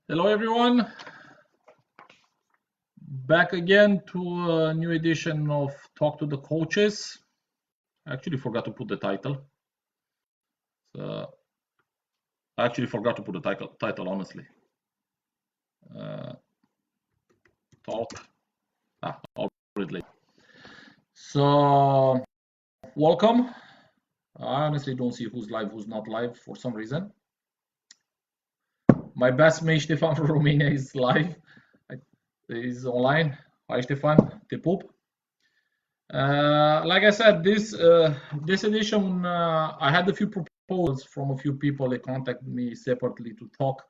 Hello everyone, back again to a new edition of Talk to the Coaches. I actually forgot to put the title. Honestly. Talk. I'll read later. So, welcome. I honestly don't see who's live, who's not live for some reason. My best mate Stefan from Romania is live. He's online. Hi Stefan, te pup. Like I said, this edition, I had a few proposals from a few people. They contacted me separately to talk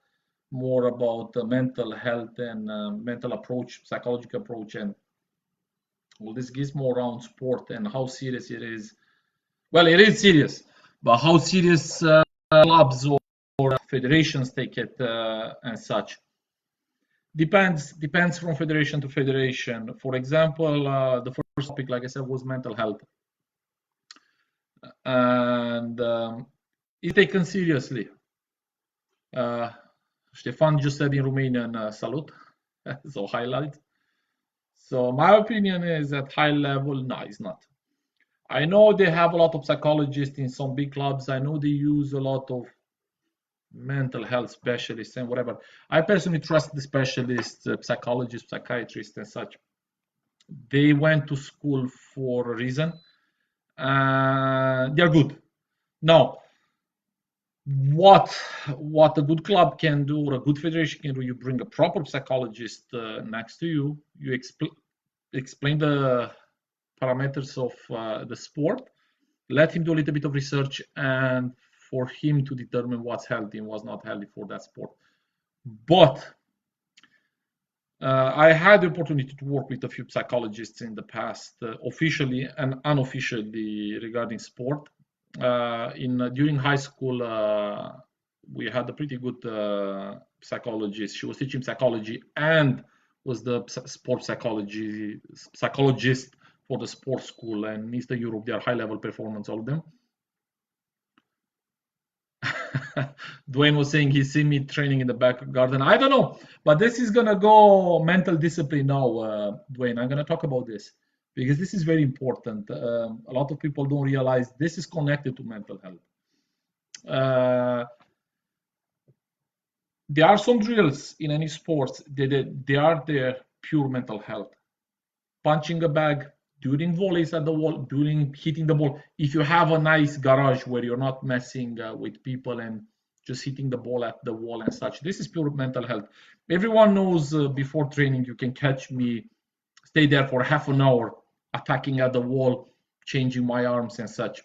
more about mental health and mental approach, psychological approach, and all this gives more around sport and how serious it is. Well, it is serious, but how serious clubs or federations take it and such. Depends from federation to federation. For example, the first topic, like I said, was mental health, and it's taken seriously. Ștefan just said in Romanian, salut, so highlight. So my opinion is at high level, no, it's not. I know they have a lot of psychologists in some big clubs. I know they use a lot of mental health specialists and whatever. I personally trust the specialists, psychologists, psychiatrists, and such. They went to school for a reason. They're good. Now, what a good club can do or a good federation can do, you bring a proper psychologist next to you. You explain the parameters of the sport, let him do a little bit of research, and for him to determine what's healthy and what's not healthy for that sport. But I had the opportunity to work with a few psychologists in the past, officially and unofficially, regarding sport. During high school, we had a pretty good psychologist. She was teaching psychology and was the sports psychologist for the sports school, and Eastern Europe, they are high level performance, all of them. Dwayne was saying he's seen me training in the back garden. I don't know, but this is gonna go mental discipline now, Dwayne. I'm gonna talk about this because this is very important. A lot of people don't realize this is connected to mental health. There are some drills in any sports. They are their pure mental health. Punching a bag, doing volleys at the wall, doing hitting the ball. If you have a nice garage where you're not messing with people and just hitting the ball at the wall and such, this is pure mental health. Everyone knows before training you can catch me stay there for half an hour attacking at the wall, changing my arms and such.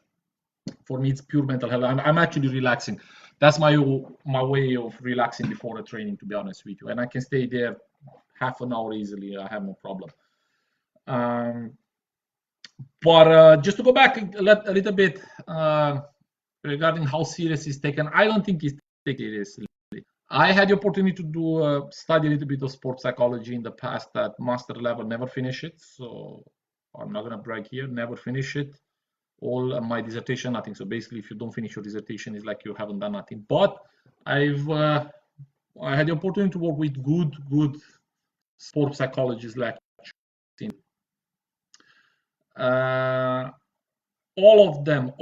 For me, it's pure mental health. I'm actually relaxing. That's my way of relaxing before a training, to be honest with you. And I can stay there half an hour easily. I have no problem. But just to go back a little bit regarding how serious it's taken, I don't think it's taken seriously. I had the opportunity to do study a little bit of sports psychology in the past at master level, never finish it. So I'm not gonna brag here, never finish it. All my dissertation, nothing. So basically, if you don't finish your dissertation, it's like you haven't done nothing. But I had the opportunity to work with good sports psychologists like all of them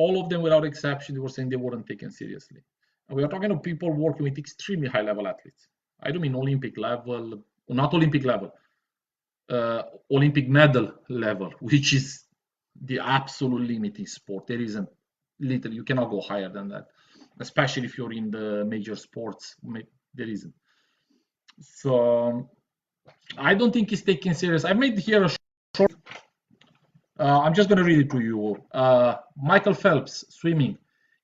without exception, they were saying they weren't taken seriously. And we are talking to people working with extremely high level athletes. I don't mean Olympic level, not Olympic level, Olympic medal level, which is the absolute limit in sport. There isn't literally, you cannot go higher than that, especially if you're in the major sports. There isn't. So I don't think it's taken serious. I made here a short. I'm just going to read it to you. Michael Phelps, swimming.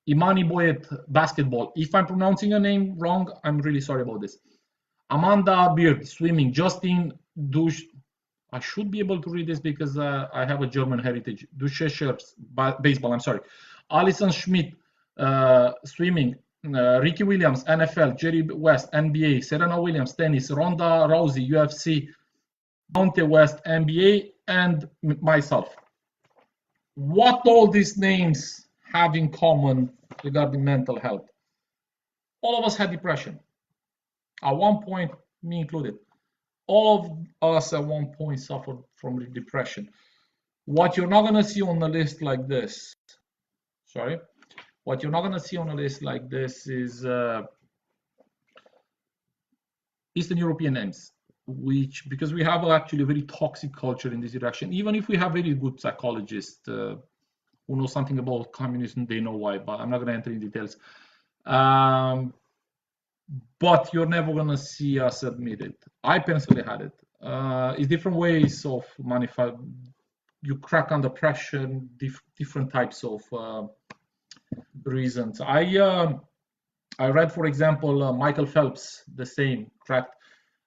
Imani Boyet, basketball. If I'm pronouncing your name wrong, I'm really sorry about this. Amanda Beard, swimming. Justin Dush. I should be able to read this because I have a German heritage. Duschers, baseball, I'm sorry. Alison Schmidt, swimming. Ricky Williams, NFL. Jerry West, NBA. Serena Williams, tennis. Ronda Rousey, UFC. Dante West, NBA. And myself. What all these names have in common regarding mental health? All of us had depression. At one point, me included, all of us at one point suffered from depression. What you're not going to see on a list like this, sorry, what you're not going to see on a list like this is Eastern European names, which, because we have actually a very toxic culture in this direction, even if we have very good psychologists who know something about communism, they know why, but I'm not going to enter in details. But you're never going to see us admit it. I personally had it. It's different ways of you crack under pressure, different types of reasons. I read, for example, Michael Phelps, the same, cracked.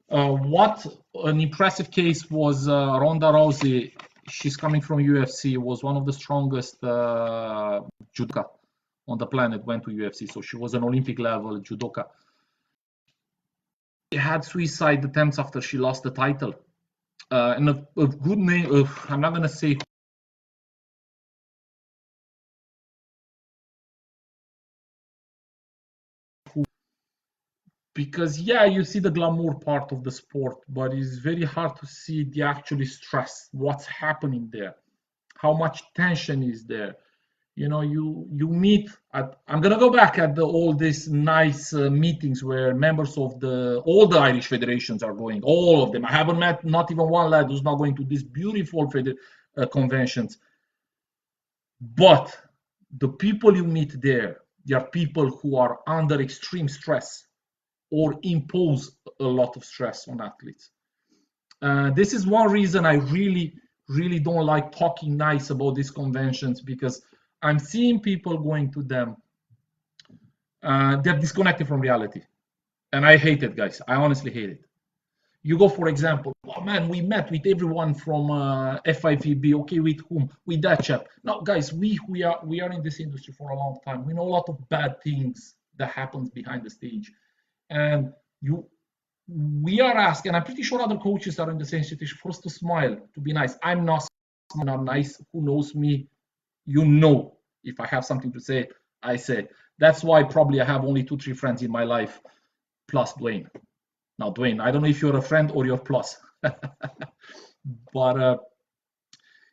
What an impressive case was Ronda Rousey. She's coming from UFC, was one of the strongest judoka on the planet, went to UFC. So she was an Olympic level judoka. She had suicide attempts after she lost the title. And a good name, I'm not going to say who, because yeah, you see the glamour part of the sport, but it's very hard to see the actual stress, what's happening there, how much tension is there. You know, you meet at, I'm gonna go back at all these nice meetings where members of all the Irish federations are going, all of them. I haven't met not even one lad who's not going to these beautiful conventions. But the people you meet there, they are people who are under extreme stress or impose a lot of stress on athletes. This is one reason I really don't like talking nice about these conventions, because I'm seeing people going to them. They're disconnected from reality. And I hate it, guys. I honestly hate it. You go, for example, oh man, we met with everyone from FIVB. Okay, with whom? With that chap. Now, guys, we are in this industry for a long time. We know a lot of bad things that happens behind the stage. And we are asked, and I'm pretty sure other coaches are in the same situation, for us to smile, to be nice. I'm not nice. Who knows me? You know, if I have something to say, I say. That's why probably I have only 2-3 friends in my life, plus Dwayne. Now, Dwayne, I don't know if you're a friend or you're plus, but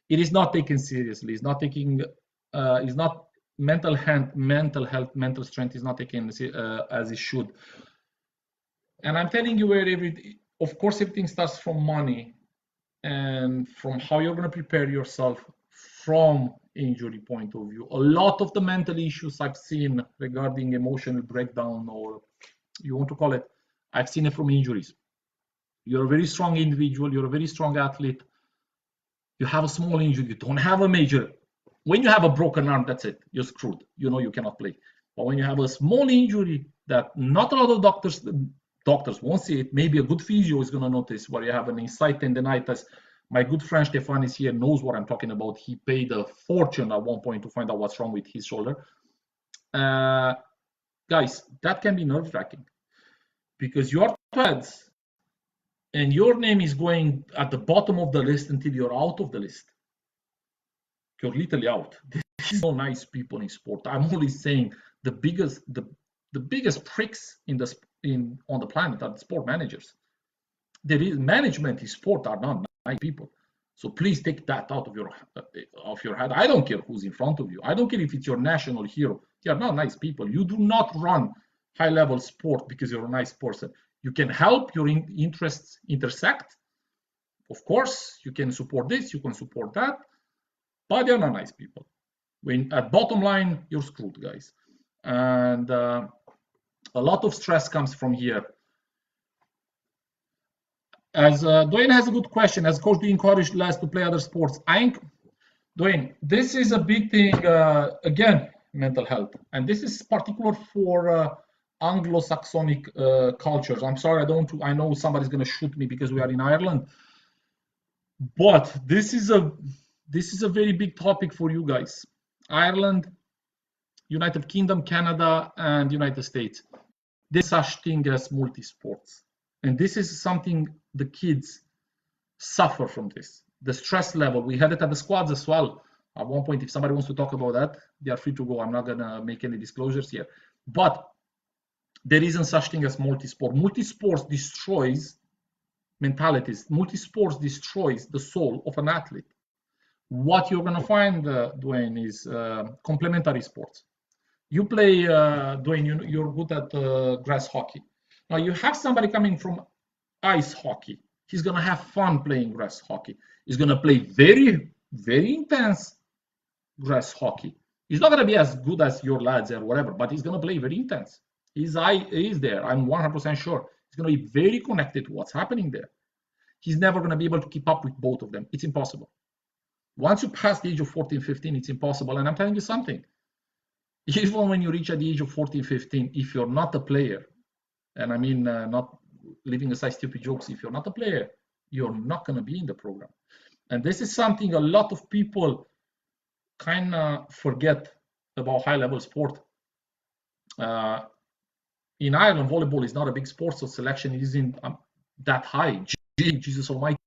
it is not taken seriously. It's not taking. It's not mental health, mental strength is not taken as it should. And I'm telling you, of course, everything starts from money and from how you're going to prepare yourself from injury point of view. A lot of the mental issues I've seen regarding emotional breakdown, or you want to call it, I've seen it from injuries. You're a very strong individual, you're a very strong athlete, you have a small injury, you don't have a major. When you have a broken arm, that's it, you're screwed. You know you cannot play. But when you have a small injury that not a lot of doctors won't see it, maybe a good physio is going to notice, where you have an inside tendinitis. My good friend Stefan is here, knows what I'm talking about. He paid a fortune at one point to find out what's wrong with his shoulder. Guys, that can be nerve-wracking, because you're heads and your name is going at the bottom of the list until you're out of the list. You're literally out. There's no nice people in sport. I'm only saying the biggest pricks on the planet are the sport managers. There is management in sport are not nice people. So please take that out of your head. I don't care who's in front of you. I don't care if it's your national hero. They are not nice people. You do not run high-level sport because you're a nice person. You can help your interests intersect. Of course, you can support this, you can support that, but they're not nice people. When at bottom line, you're screwed, guys. And a lot of stress comes from here. As Dwayne has a good question, as coach, do you encourage lads to play other sports? Dwayne, this is a big thing, again, mental health. And this is particular for Anglo-Saxonic cultures. I'm sorry, I know somebody's going to shoot me because we are in Ireland. But this is a very big topic for you guys. Ireland, United Kingdom, Canada, and United States. There's such thing as multi-sports. And this is something the kids suffer from this. The stress level, we had it at the squads as well. At one point, if somebody wants to talk about that, they are free to go. I'm not going to make any disclosures here. But There isn't such thing as multi-sport. Multi-sports destroys mentalities. Multi-sports destroys the soul of an athlete. What you're going to find, Dwayne, is complementary sports. You play, Dwayne, you're good at grass hockey. Now you have somebody coming from ice hockey. He's going to have fun playing grass hockey. He's going to play very, very intense grass hockey. He's not going to be as good as your lads or whatever, but he's going to play very intense. His eye is there. I'm 100% sure. He's going to be very connected to what's happening there. He's never going to be able to keep up with both of them. It's impossible. Once you pass the age of 14, 15, it's impossible. And I'm telling you something. Even when you reach at the age of 14, 15, if you're not a player, and I mean not leaving aside stupid jokes, if you're not a player, you're not going to be in the program. And this is something a lot of people kind of forget about high-level sport. In Ireland, volleyball is not a big sport, so selection isn't that high. Jesus Almighty,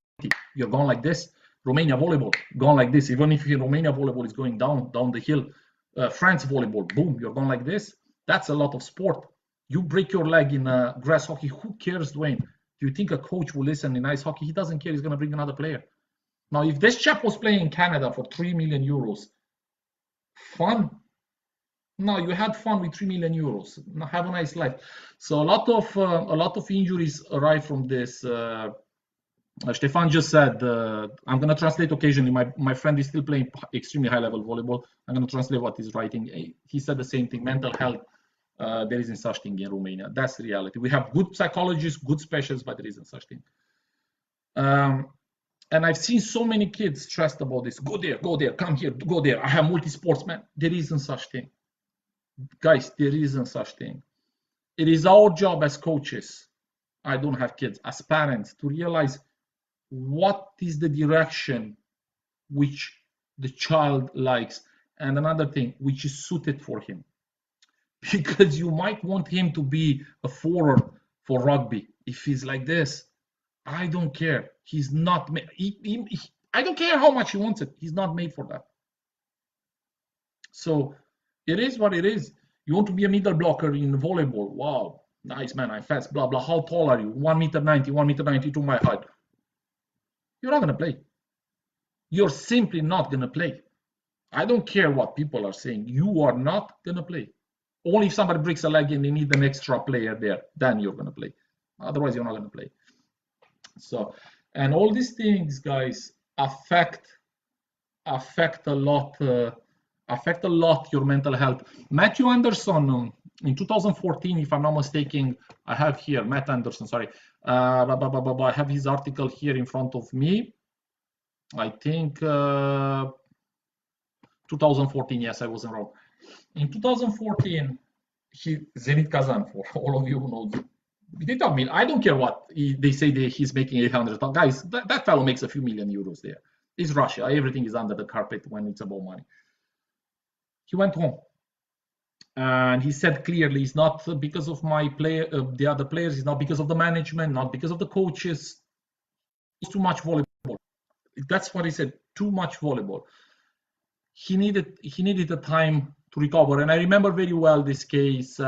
you're going like this. Romania volleyball, going like this. Even if Romania volleyball is going down the hill, France volleyball, boom, you're going like this. That's a lot of sport. You break your leg in grass hockey, who cares, Dwayne? Do you think a coach will listen in ice hockey? He doesn't care. He's going to bring another player. Now, if this chap was playing in Canada for 3 million euros, fun? No, you had fun with 3 million euros. Now, have a nice life. So a lot of injuries arrive from this. Stefan just said, I'm going to translate occasionally. My friend is still playing extremely high-level volleyball. I'm going to translate what he's writing. He said the same thing. Mental health, there isn't such thing in Romania. That's the reality. We have good psychologists, good specialists, but there isn't such thing. And I've seen so many kids stressed about this. Go there, come here, go there. I have multi-sports, man. There isn't such thing. Guys, there isn't such thing. It is our job as coaches, I don't have kids, as parents, to realize what is the direction which the child likes, and another thing which is suited for him. Because you might want him to be a forward for rugby. If he's like this, I don't care. He's not made. I don't care how much he wants it. He's not made for that. So it is what it is. You want to be a middle blocker in volleyball. Wow, nice, man, I'm fast, blah, blah. How tall are you? 1m90, 1m92 my height. You're not going to play. You're simply not going to play. I don't care what people are saying. You are not going to play. Only if somebody breaks a leg and they need an extra player there, then you're going to play. Otherwise, you're not going to play. So, and all these things, guys, affect a lot your mental health. Matthew Anderson, in 2014, if I'm not mistaken, I have here Matt Anderson. Sorry, I have his article here in front of me. I think 2014. Yes, I wasn't wrong. In 2014, Zenit Kazan, for all of you who know, they tell me, I don't care what they say he's making 800. Guys, that fellow makes a few million euros there. It's Russia. Everything is under the carpet when it's about money. He went home. And he said clearly, it's not because of my the other players, it's not because of the management, not because of the coaches. It's too much volleyball. That's what he said, too much volleyball. He needed a time to recover. And I remember very well this case.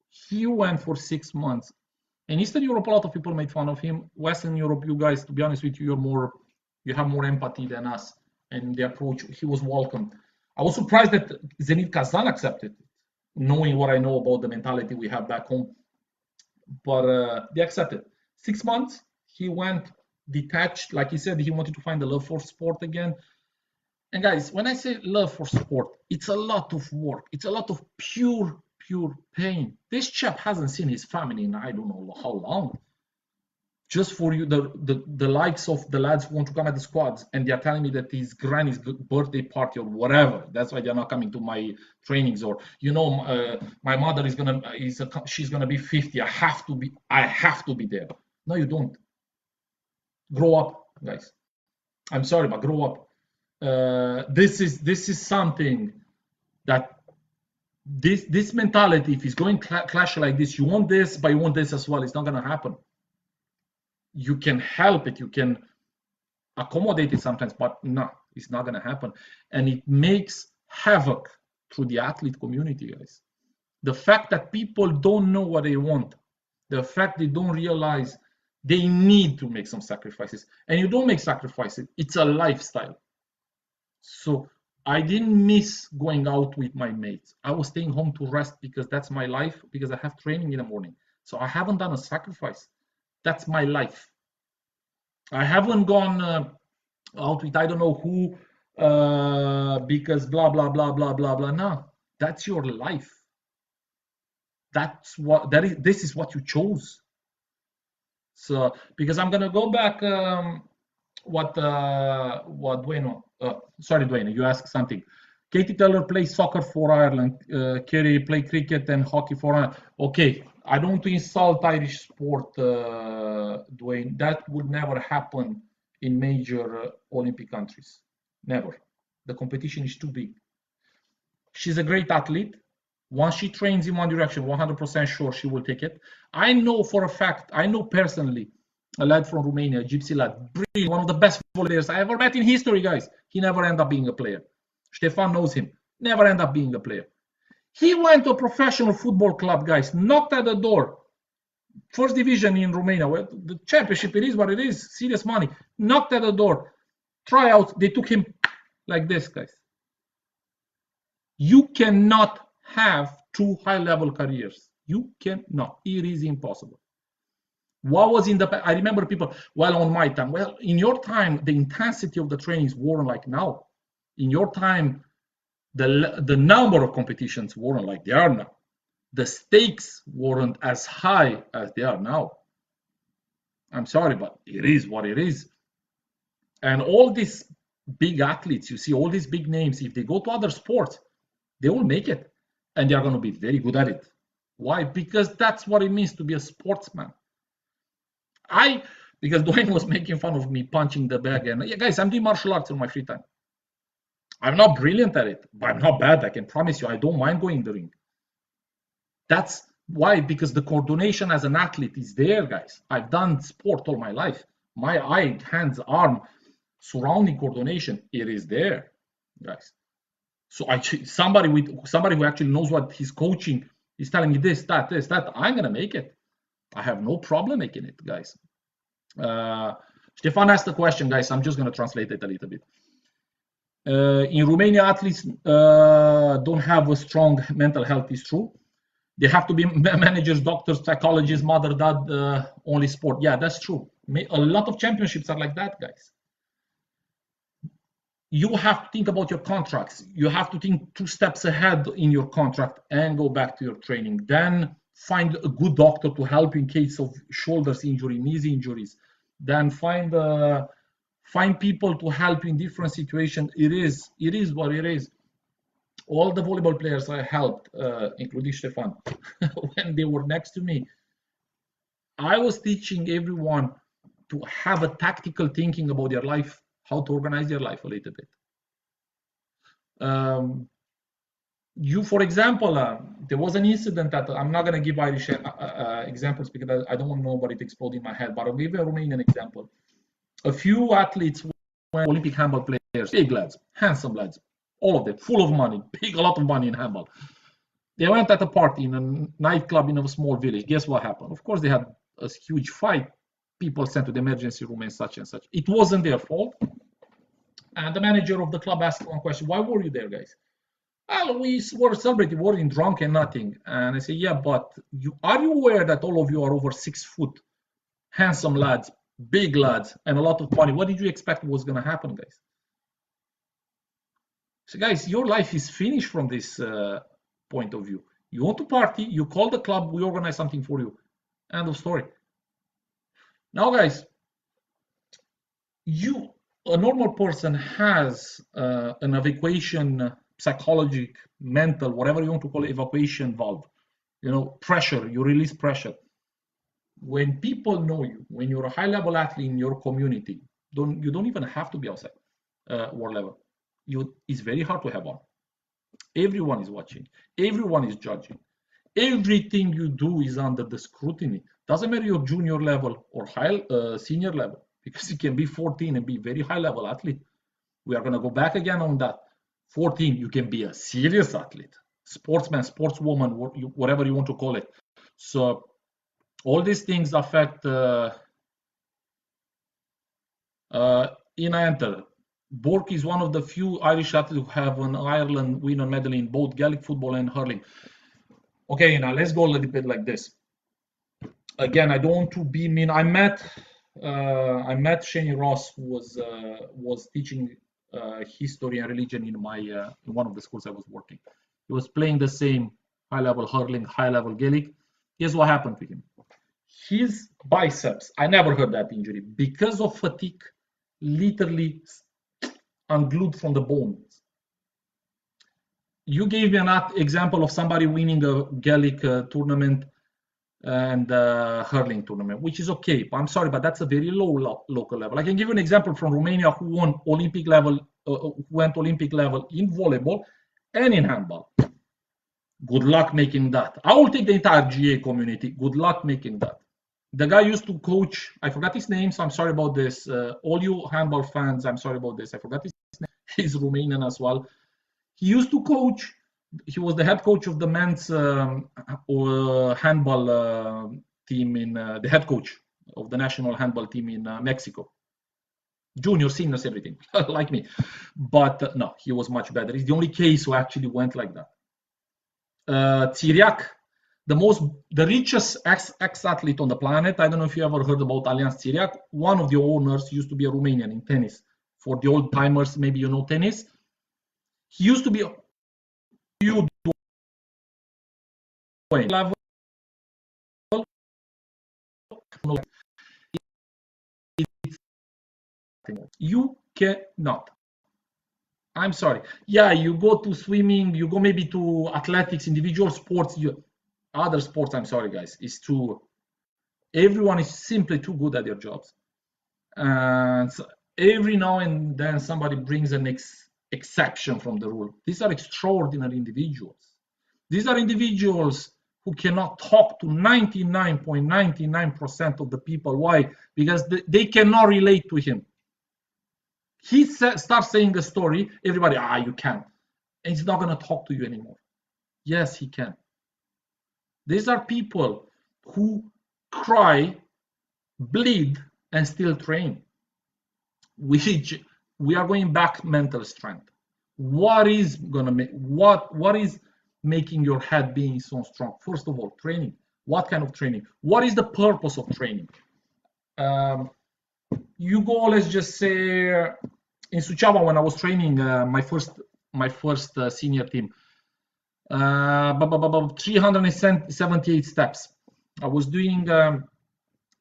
He went for 6 months. In Eastern Europe, a lot of people made fun of him. Western Europe, you guys, to be honest with you, you have more empathy than us. And the approach, he was welcomed. I was surprised that Zenit Kazan accepted it, knowing what I know about the mentality we have back home. But they accepted. 6 months, he went detached. Like he said, he wanted to find the love for sport again. And guys, when I say love for sport, it's a lot of work. It's a lot of pure pain. This chap hasn't seen his family in I don't know how long. Just for you, the likes of the lads who want to come at the squads, and they're telling me that his granny's birthday party or whatever. That's why they're not coming to my trainings. Or my mother she's gonna be 50. I have to be there. No, you don't. Grow up, guys. I'm sorry, but grow up. This is something that this mentality, if it's going clash like this, you want this, but you want this as well. It's not gonna happen. You can help it, you can accommodate it sometimes, but no, it's not going to happen. And it makes havoc through the athlete community, guys. The fact that people don't know what they want, the fact they don't realize they need to make some sacrifices, and you don't make sacrifices, it's a lifestyle. So I didn't miss going out with my mates. I was staying home to rest because that's my life, because I have training in the morning. So I haven't done a sacrifice. That's my life. I haven't gone out with I don't know who because blah blah blah blah blah blah. No, that's your life. That's what that is. This is what you chose. So because I'm gonna go back. What Dueno? Sorry, Dueno, you asked something. Katie Taylor plays soccer for Ireland. Kerry play cricket and hockey for Ireland. Okay, I don't want to insult Irish sport, Dwayne. That would never happen in major Olympic countries. Never. The competition is too big. She's a great athlete. Once she trains in one direction, 100% sure she will take it. I know for a fact, I know personally, a lad from Romania, gypsy lad, brilliant, one of the best volleyballers I ever met in history, guys. He never ended up being a player. Stefan knows him. Never ended up being a player. He went to a professional football club, guys, knocked at the door. First division in Romania, where the championship, it is what it is, serious money. Knocked at the door. Tryouts, they took him like this, guys. You cannot have two high-level careers. You cannot. It is impossible. What was in the, I remember people, well, on my time, well, in your time, the intensity of the trainings weren't like now. In your time, the number of competitions weren't like they are now. The stakes weren't as high as they are now. I'm sorry, but it is what it is. And all these big athletes, you see, all these big names, if they go to other sports, they will make it. And they are going to be very good at it. Why? Because that's what it means to be a sportsman. Because Dwayne was making fun of me punching the bag, and yeah, guys, I'm doing martial arts in my free time. I'm not brilliant at it, but I'm not bad. I can promise you, I don't mind going in the ring. That's why, because the coordination as an athlete is there, guys. I've done sport all my life. My eye, hands, arm, surrounding coordination, it is there, guys. So somebody who actually knows what he's coaching is telling me this, that, I'm gonna make it. I have no problem making it, guys. Stefan asked the question, guys. I'm just going to translate it a little bit. In Romania, athletes don't have a strong mental health, is true. They have to be managers, doctors, psychologists, mother, dad, only sport. Yeah, that's true. A lot of championships are like that, guys. You have to think about your contracts. You have to think 2 steps ahead in your contract and go back to your training. Then find a good doctor to help in case of shoulders injury, knees injuries. Then find people to help in different situations. It is what it is. All the volleyball players I helped, including Stefan, when they were next to me, I was teaching everyone to have a tactical thinking about their life, how to organize their life a little bit. For example, there was an incident that I'm not going to give Irish examples because I don't want nobody to explode in my head, but I'll give a Romanian example. A few athletes were Olympic handball players, big lads, handsome lads, all of them, full of money, a lot of money in handball. They went at a party in a nightclub in a small village. Guess what happened? Of course, they had a huge fight. People sent to the emergency room and such and such. It wasn't their fault. And the manager of the club asked one question: why were you there, guys? Well, we were celebrating, we weren't drunk and nothing. And I say, yeah, but are you aware that all of you are over 6 foot, handsome lads, big lads, and a lot of money? What did you expect was going to happen, guys? So, guys, your life is finished from this point of view. You want to party, you call the club, we organize something for you. End of story. Now, guys, a normal person has an evacuation, psychological, mental, whatever you want to call it, evacuation valve. Pressure, you release pressure. When people know you, when you're a high-level athlete in your community, you don't even have to be outside world level. It's very hard to have one. Everyone is watching. Everyone is judging. Everything you do is under the scrutiny. Doesn't matter your junior level or senior level, because you can be 14 and be very high-level athlete. We are going to go back again on that. 14, you can be a serious athlete. sportsman, sportswoman, whatever you want to call it. So all these things affect in enter. Bork is one of the few Irish athletes who have an Ireland winner medal in both Gaelic football and hurling. Okay, now let's go a little bit like this. Again, I don't want to be mean. I met Shane Ross, who was teaching history and religion in in one of the schools I was working. He was playing the same high-level hurling, high-level Gaelic. Here's what happened to him. His biceps, I never heard that injury, because of fatigue, literally unglued from the bones. You gave me an example of somebody winning a Gaelic tournament and hurling tournament, which is okay. But I'm sorry, but that's a very low local level. I can give you an example from Romania who won Olympic level, who went Olympic level in volleyball and in handball. Good luck making that. I will take the entire GA community. Good luck making that. The guy used to coach, I forgot his name, so I'm sorry about this. All you handball fans, I'm sorry about this. I forgot his name. He's Romanian as well. He used to coach. He was the head coach of the men's handball team the head coach of the national handball team in Mexico. Junior, seniors, everything, like me. But no, he was much better. He's the only case who actually went like that. Țiriac, the richest ex-athlete on the planet. I don't know if you ever heard about Allianz Țiriac. One of the owners used to be a Romanian in tennis. For the old timers, maybe you know tennis. He used to be level. You cannot. I'm sorry. Yeah, you go to swimming, you go maybe to athletics, individual sports, other sports. I'm sorry, guys. It's too. Everyone is simply too good at their jobs, and so every now and then somebody brings an exception from the rule. These are extraordinary individuals. These are individuals who cannot talk to 99.99% of the people. Why? Because they cannot relate to him. He starts saying a story, everybody, you can't. And he's not going to talk to you anymore. Yes, he can. These are people who cry, bleed, and still train. We are going back mental strength. What is making your head being so strong? First of all, training. What kind of training? What is the purpose of training? You go, let's just say, in Suceava when I was training my first senior team, 378 steps. I was doing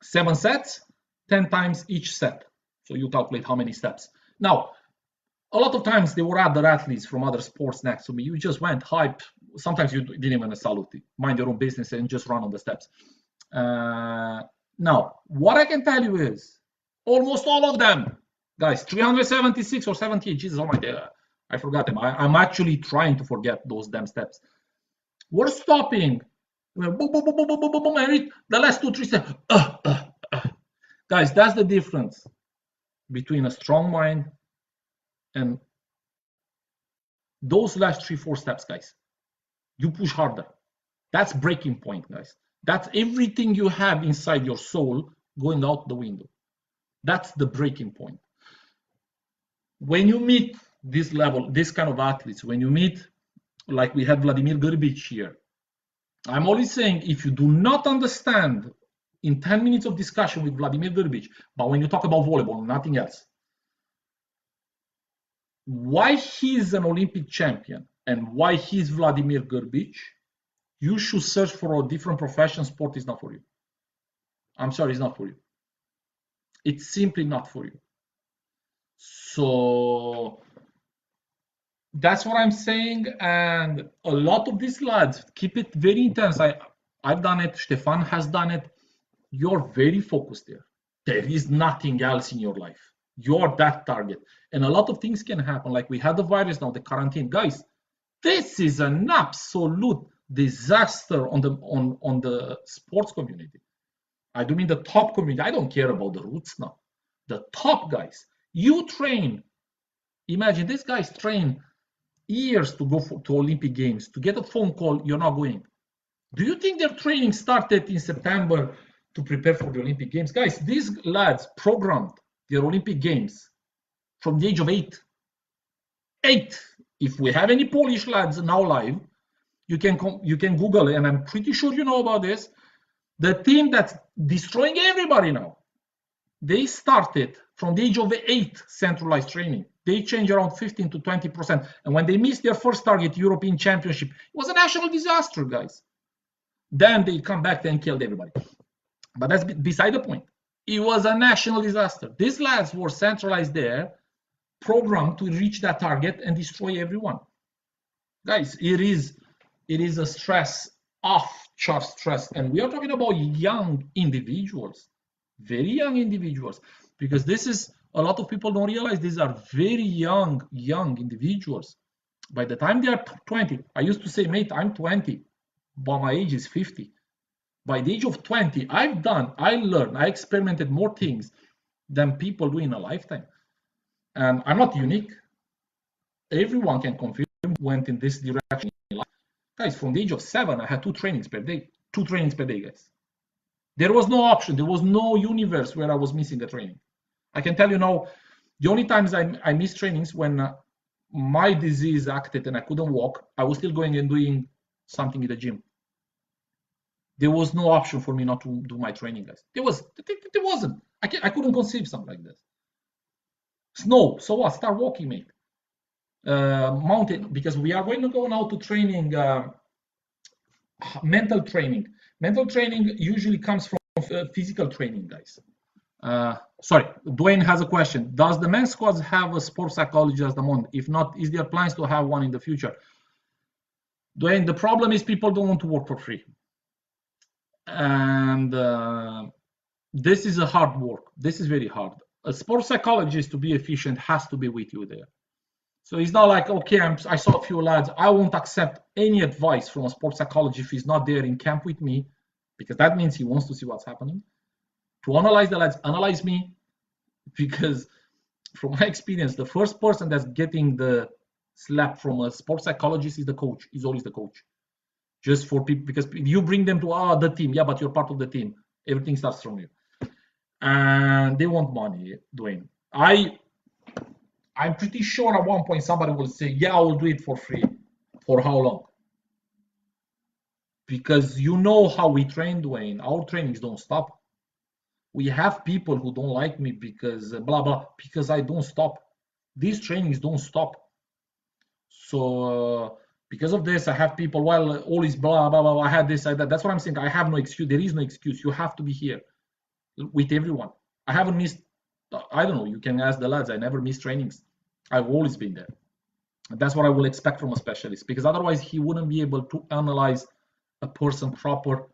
7 sets, 10 times each set. So you calculate how many steps. Now, a lot of times there were other athletes from other sports next to me. You just went hype. Sometimes you didn't even salute it. Mind your own business and just run on the steps. Now, what I can tell you is almost all of them, guys, 376 or 78, Jesus, oh my God, I forgot them. I'm actually trying to forget those damn steps. We're stopping. Boom, boom, boom, boom, boom, boom, boom, boom, and the last 2-3 steps. Guys, that's the difference between a strong mind and those last 3-4 steps, guys. You push harder. That's breaking point, guys. That's everything you have inside your soul going out the window. That's the breaking point. When you meet this level, this kind of athletes, when you meet, like we had Vladimir Grbic here, I'm always saying, if you do not understand in 10 minutes of discussion with Vladimir Grbic, but when you talk about volleyball, nothing else, why he's an Olympic champion and why he's Vladimir Grbic, you should search for a different profession. Sport is not for you. I'm sorry, it's not for you. It's simply not for you. So that's what I'm saying. And a lot of these lads keep it very intense. I've done it. Stefan has done it. You're very focused there. There is nothing else in your life. You're that target. And a lot of things can happen. Like we had the virus now, the quarantine. Guys, this is an absolute disaster on the sports community. I do mean the top community. I don't care about the roots now. The top guys. You train. Imagine these guys train years to go to Olympic Games, to get a phone call, you're not going. Do you think their training started in September to prepare for the Olympic Games? Guys, these lads programmed their Olympic Games from the age of 8. 8. If we have any Polish lads now live, you can Google it, and I'm pretty sure you know about this. The team that's destroying everybody now, they started from the age of 8 centralized training. They changed around 15 to 20%. And when they missed their first target, European Championship, it was a national disaster, guys. Then they come back and killed everybody. But that's beside the point. It was a national disaster. These lads were centralized there, programmed to reach that target and destroy everyone. Guys, it is a stress, off-chart stress. And we are talking about young individuals, very young individuals, because this is, a lot of people don't realize these are very young individuals. By the time they are 20, I used to say, mate, I'm 20, but my age is 50. By the age of 20, I learned, I experimented more things than people do in a lifetime. And I'm not unique. Everyone can confirm went in this direction in life. Guys, from the age of 7, I had 2 trainings per day. 2 trainings per day, guys. There was no option. There was no universe where I was missing a training. I can tell you now, the only times I missed trainings when my disease acted and I couldn't walk, I was still going and doing something in the gym. There was no option for me not to do my training, guys. There wasn't. I couldn't conceive something like this. Snow, so what? Start walking, mate. Mountain, because we are going to go now to training, mental training. Mental training usually comes from physical training, guys. Sorry, Dwayne has a question. Does the men's squads have a sports psychologist at the moment? If not, is there plans to have one in the future? Dwayne, the problem is people don't want to work for free. And this is a hard work. This is very hard. A sports psychologist, to be efficient, has to be with you there. So it's not like, okay, I saw a few lads, I won't accept any advice from a sports psychologist if he's not there in camp with me, because that means he wants to see what's happening. To analyze the lads, analyze me, because from my experience, the first person that's getting the slap from a sports psychologist is the coach, is always the coach. Just for people, because you bring them to the team, yeah, but you're part of the team. Everything starts from you. And they want money, Dwayne. I'm pretty sure at one point somebody will say, yeah, I will do it for free. For how long? Because you know how we train, Dwayne. Our trainings don't stop. We have people who don't like me because blah, blah, because I don't stop. These trainings don't stop. So because of this, I have people, well, all is blah, blah, blah, I had this, I had that. That's what I'm saying. I have no excuse. There is no excuse. You have to be here with everyone. I haven't missed, I don't know, you can ask the lads. I never miss trainings. I've always been there. And that's what I will expect from a specialist, because otherwise he wouldn't be able to analyze a person proper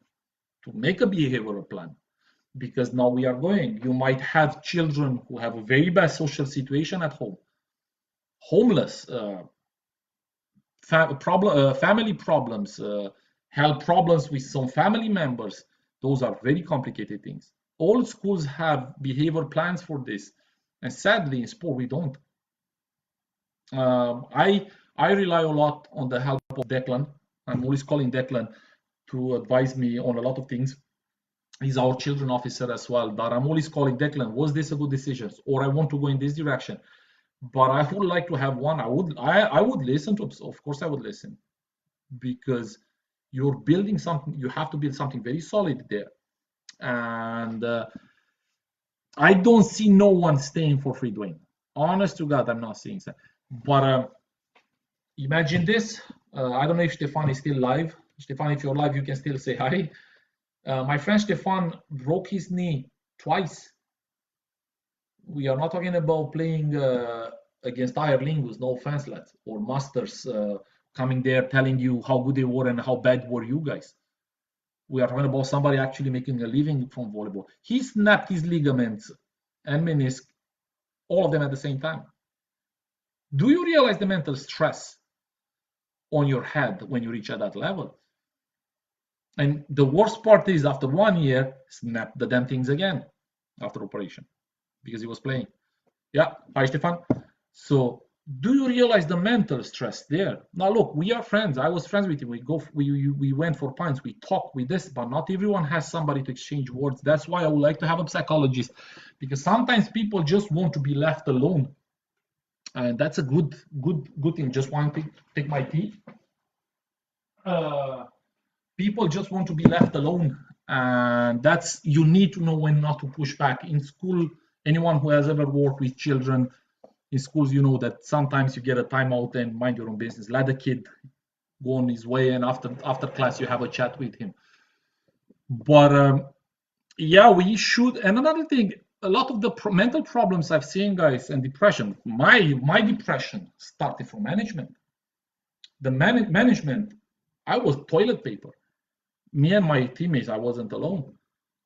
to make a behavioral plan. Because now we are going, you might have children who have a very bad social situation at home, homeless, family problems, health problems with some family members. Those are very complicated things. All schools have behavior plans for this, and sadly in sport we don't. I rely a lot on the help of Declan. I'm always calling Declan to advise me on a lot of things. He's our children officer as well, but I'm always calling Declan, was this a good decision? Or I want to go in this direction. But I would like to have one. I would listen to, of course I would listen, because you're building something, you have to build something very solid there. And I don't see no one staying for free, Dwayne. Honest to God, I'm not seeing that. But imagine this. I don't know if Stefan is still live. Stefan, if you're live, you can still say hi. My friend Stefan broke his knee twice. We are not talking about playing against Aer Lingus, no offense, lads, or Masters coming there telling you how good they were and how bad were you guys. We are talking about somebody actually making a living from volleyball. He snapped his ligaments and meniscus, all of them at the same time. Do you realize the mental stress on your head when you reach at that level? And the worst part is, after 1 year, snap the damn things again after operation, because he was playing. Yeah, hi Stefan. So do you realize the mental stress there? Now look, we are friends. I was friends with him. We went for pints, we talk with this, but not everyone has somebody to exchange words. That's why I would like to have a psychologist, because sometimes people just want to be left alone, and that's a good thing. Just want to take my tea. uh, People just want to be left alone, and that's, you need to know when not to push back in school. Anyone who has ever worked with children in schools, you know that sometimes you get a timeout and mind your own business, let the kid go on his way, and after class you have a chat with him. But yeah, we should. And another thing, a lot of the mental problems I've seen, guys, and depression, my depression started from management. The management, I was toilet paper. Me and my teammates, I wasn't alone.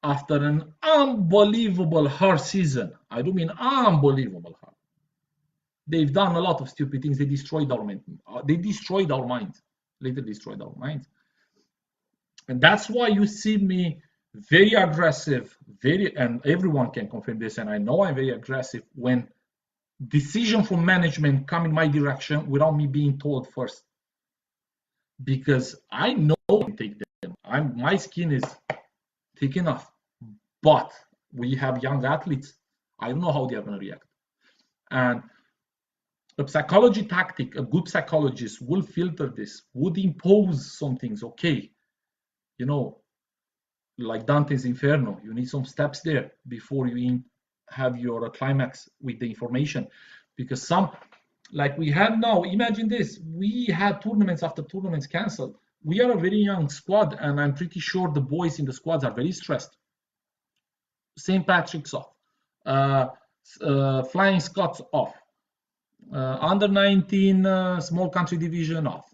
After an unbelievable hard season, I do mean unbelievable hard. They've done a lot of stupid things. They destroyed our mind. They destroyed our minds. Literally destroyed our minds. And that's why you see me very aggressive, and everyone can confirm this, and I know I'm very aggressive when decision from management come in my direction without me being told first. Because I know I can take them. My skin is thick enough. But we have young athletes. I don't know how they are going to react. And a psychology tactic, a good psychologist will filter this, would impose some things. Okay, you know, like Dante's Inferno, you need some steps there before you have your climax with the information. Because some, like we have now, imagine this, we had tournaments after tournaments canceled. We are a very young squad, and I'm pretty sure the boys in the squads are very stressed. St. Patrick's off, Flying Scots off, under 19 small country division off.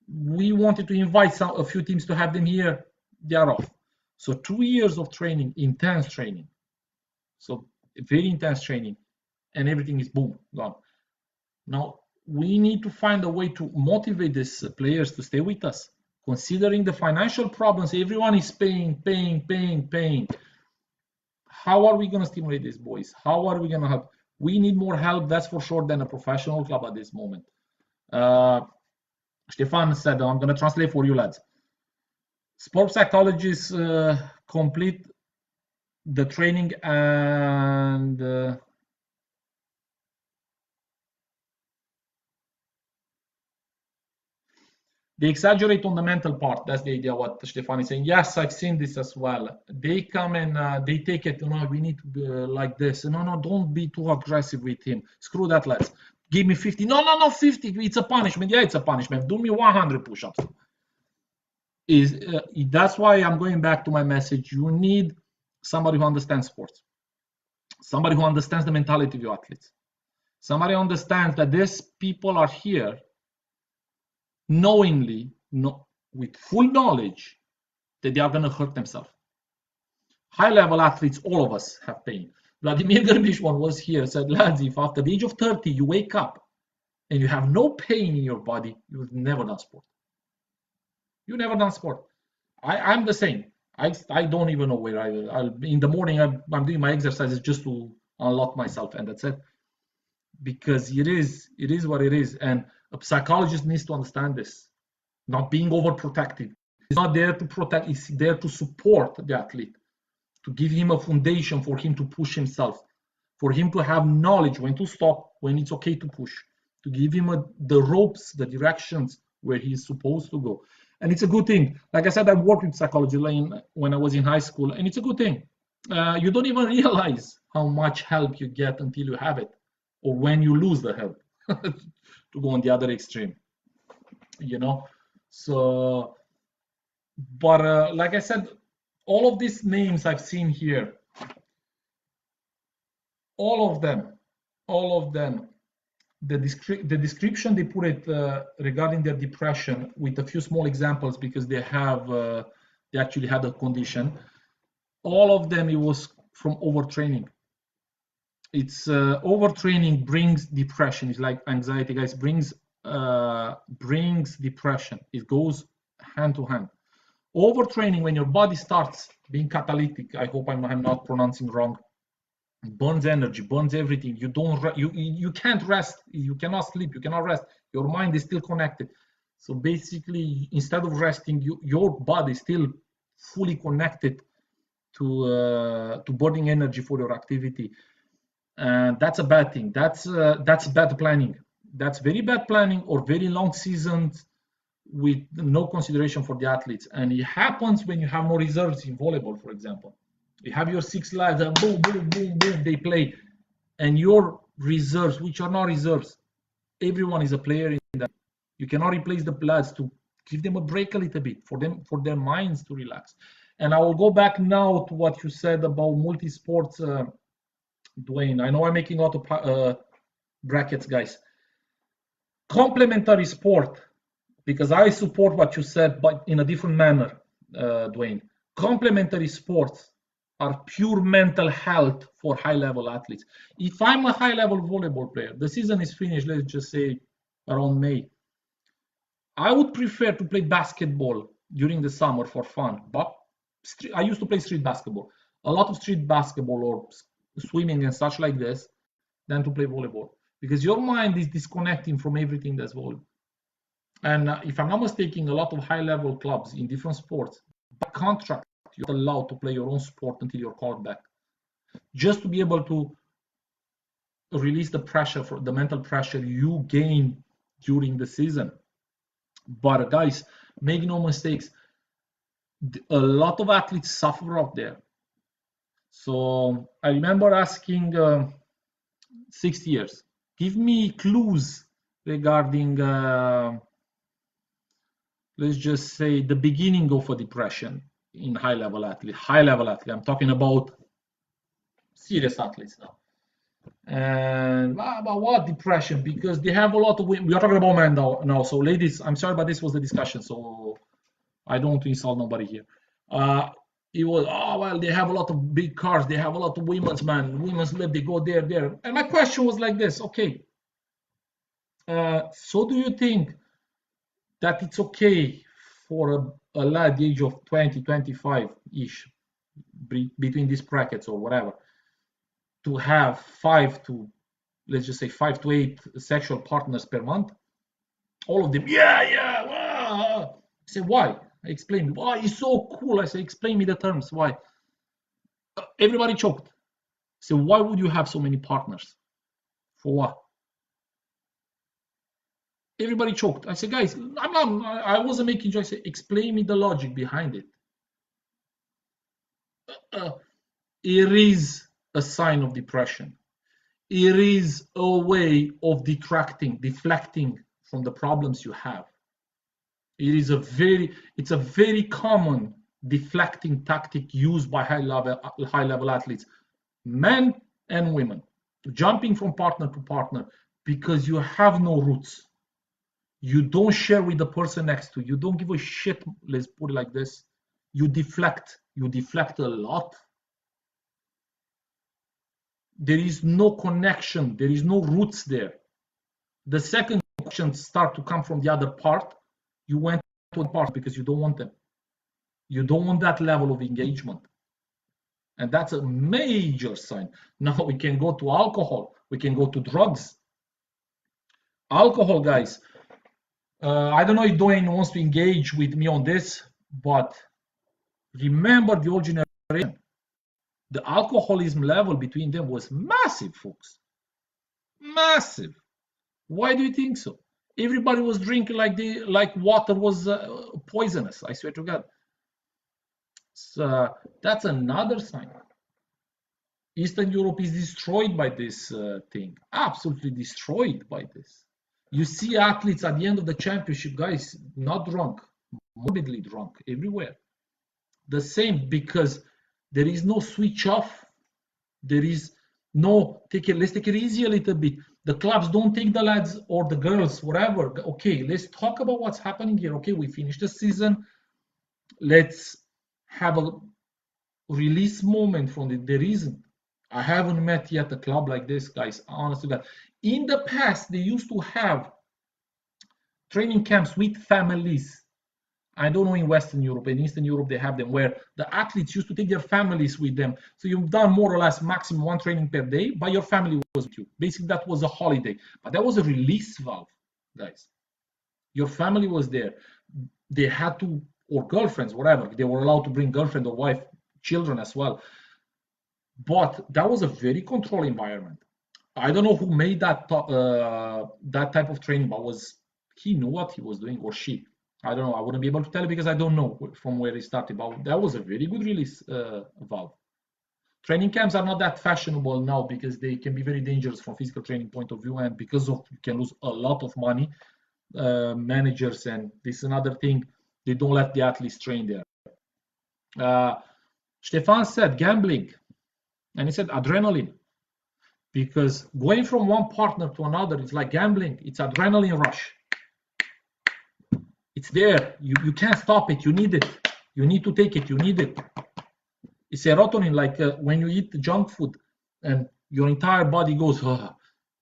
We wanted to invite a few teams to have them here, they are off. So 2 years of training, intense training. So very intense training, and everything is boom, gone. Now we need to find a way to motivate these players to stay with us, considering the financial problems. Everyone is paying. How are we going to stimulate these boys? How are we going to help? We need more help, that's for sure, than a professional club at this moment. Stefan said, I'm going to translate for you, lads. Sport psychologists complete the training and they exaggerate on the mental part. That's the idea what Stefan is saying. Yes, I've seen this as well. They come and they take it, we need to be like this. No, don't be too aggressive with him. Screw that, lads. Give me 50. No, 50. It's a punishment. Yeah, it's a punishment. Do me 100 push-ups. That's why I'm going back to my message. You need somebody who understands sports. Somebody who understands the mentality of your athletes. Somebody who understands that these people are here knowingly, with full knowledge that they are going to hurt themselves. High-level athletes, all of us have pain. Vladimir Gerbishwan was here, said, lads, if after the age of 30 you wake up and you have no pain in your body, you've never done sport. You've never done sport. I'm the same. I don't even know where I'll in the morning I'm doing my exercises just to unlock myself, and that's it. Because it is what it is, and a psychologist needs to understand this. Not being overprotective. It's not there to protect, it's there to support the athlete, to give him a foundation for him to push himself, for him to have knowledge when to stop, when it's okay to push, to give him the ropes, the directions where he's supposed to go. And it's a good thing. Like I said, I worked with psychology when I was in high school, and it's a good thing. You don't even realize how much help you get until you have it, or when you lose the help, to go on the other extreme. So, but like I said, all of these names I've seen here, all of them, the description they put it regarding their depression, with a few small examples, because they actually had a condition. All of them, it was from overtraining. It's overtraining brings depression. It's like anxiety, guys. Brings depression. It goes hand to hand. Overtraining, when your body starts being catalytic, I hope I'm not pronouncing wrong, burns energy, burns everything. You can't rest, you cannot sleep, you cannot rest. Your mind is still connected. So basically, instead of resting, your body is still fully connected to burning energy for your activity, and that's a bad thing. That's bad planning. That's very bad planning or very long seasons with no consideration for the athletes. And it happens when you have no reserves in volleyball, for example. You have your six lads, and boom, boom, boom, boom, they play, and your reserves, which are not reserves, everyone is a player in that. You cannot replace the lads to give them a break a little bit for their minds to relax. And I will go back now to what you said about multi-sports, Dwayne. I know I'm making out of brackets, guys. Complementary sport, because I support what you said, but in a different manner, Dwayne. Complementary sports are pure mental health for high-level athletes. If I'm a high-level volleyball player, the season is finished, let's just say around May. I would prefer to play basketball during the summer for fun, but I used to play street basketball. A lot of street basketball or swimming and such like this than to play volleyball, because your mind is disconnecting from everything that's volleyball. And if I'm not mistaken, a lot of high-level clubs in different sports, by contract, you're allowed to play your own sport until you're called back, just to be able to release the pressure, for the mental pressure you gain during the season. But guys, make no mistakes, a lot of athletes suffer out there. So I remember asking 60 years, give me clues regarding, let's just say, the beginning of a depression in high-level athlete. I'm talking about serious athletes now. And about what depression? Because they have a lot of women. We are talking about men now. So ladies, I'm sorry, but this was the discussion. So I don't want to insult nobody here. It was, oh, well, they have a lot of big cars. They have a lot of women's live. They go there. And my question was like this. Okay. So do you think that it's okay for a lad the age of 20, 25-ish, between these brackets or whatever, to have let's just say 5 to 8 sexual partners per month? All of them, yeah. I say, why? I explain, why it's so cool. I say, explain me the terms, why? Everybody choked. So why would you have so many partners? For what? Everybody choked. I said, guys, I wasn't making jokes. I said, explain me the logic behind it. It is a sign of depression. It is a way of deflecting from the problems you have. It's a very common deflecting tactic used by high-level athletes, men and women, jumping from partner to partner because you have no roots. You don't share with the person next to you. You don't give a shit, let's put it like this. You deflect a lot. There is no connection. There is no roots there. The second questions start to come from the other part. You went to the part because you don't want them. You don't want that level of engagement. And that's a major sign. Now we can go to alcohol. We can go to drugs. Alcohol, guys. I don't know if Dwayne wants to engage with me on this, but remember the old generation. The alcoholism level between them was massive, folks. Massive. Why do you think so? Everybody was drinking like water was poisonous. I swear to God. So that's another sign. Eastern Europe is destroyed by this thing. Absolutely destroyed by this. You see athletes at the end of the championship, guys, not drunk, morbidly drunk everywhere. The same, because there is no switch off. There is no let's take it easy a little bit. The clubs don't take the lads or the girls, whatever. Okay, let's talk about what's happening here. Okay, we finished the season. Let's have a release moment from it. There isn't. I haven't met yet a club like this, guys. Honestly, God. In the past, they used to have training camps with families. I don't know in Western Europe. In Eastern Europe, they have them where the athletes used to take their families with them. So you've done more or less maximum one training per day, but your family was with you. Basically, that was a holiday. But that was a release valve, guys. Your family was there. They had to, or girlfriends, whatever. They were allowed to bring girlfriend or wife, children as well. But that was a very controlled environment. I don't know who made that that type of training, but he knew what he was doing, or she. I don't know. I wouldn't be able to tell you because I don't know from where he started. But that was a very good release valve. Training camps are not that fashionable now because they can be very dangerous from physical training point of view, and because of you can lose a lot of money. Managers, and this is another thing, they don't let the athletes train there. Stefan said gambling, and he said adrenaline, because going from one partner to another is like gambling. It's adrenaline rush. It's there. You can't stop it. You need it. You need to take it. You need it. It's serotonin, like when you eat junk food and your entire body goes, oh.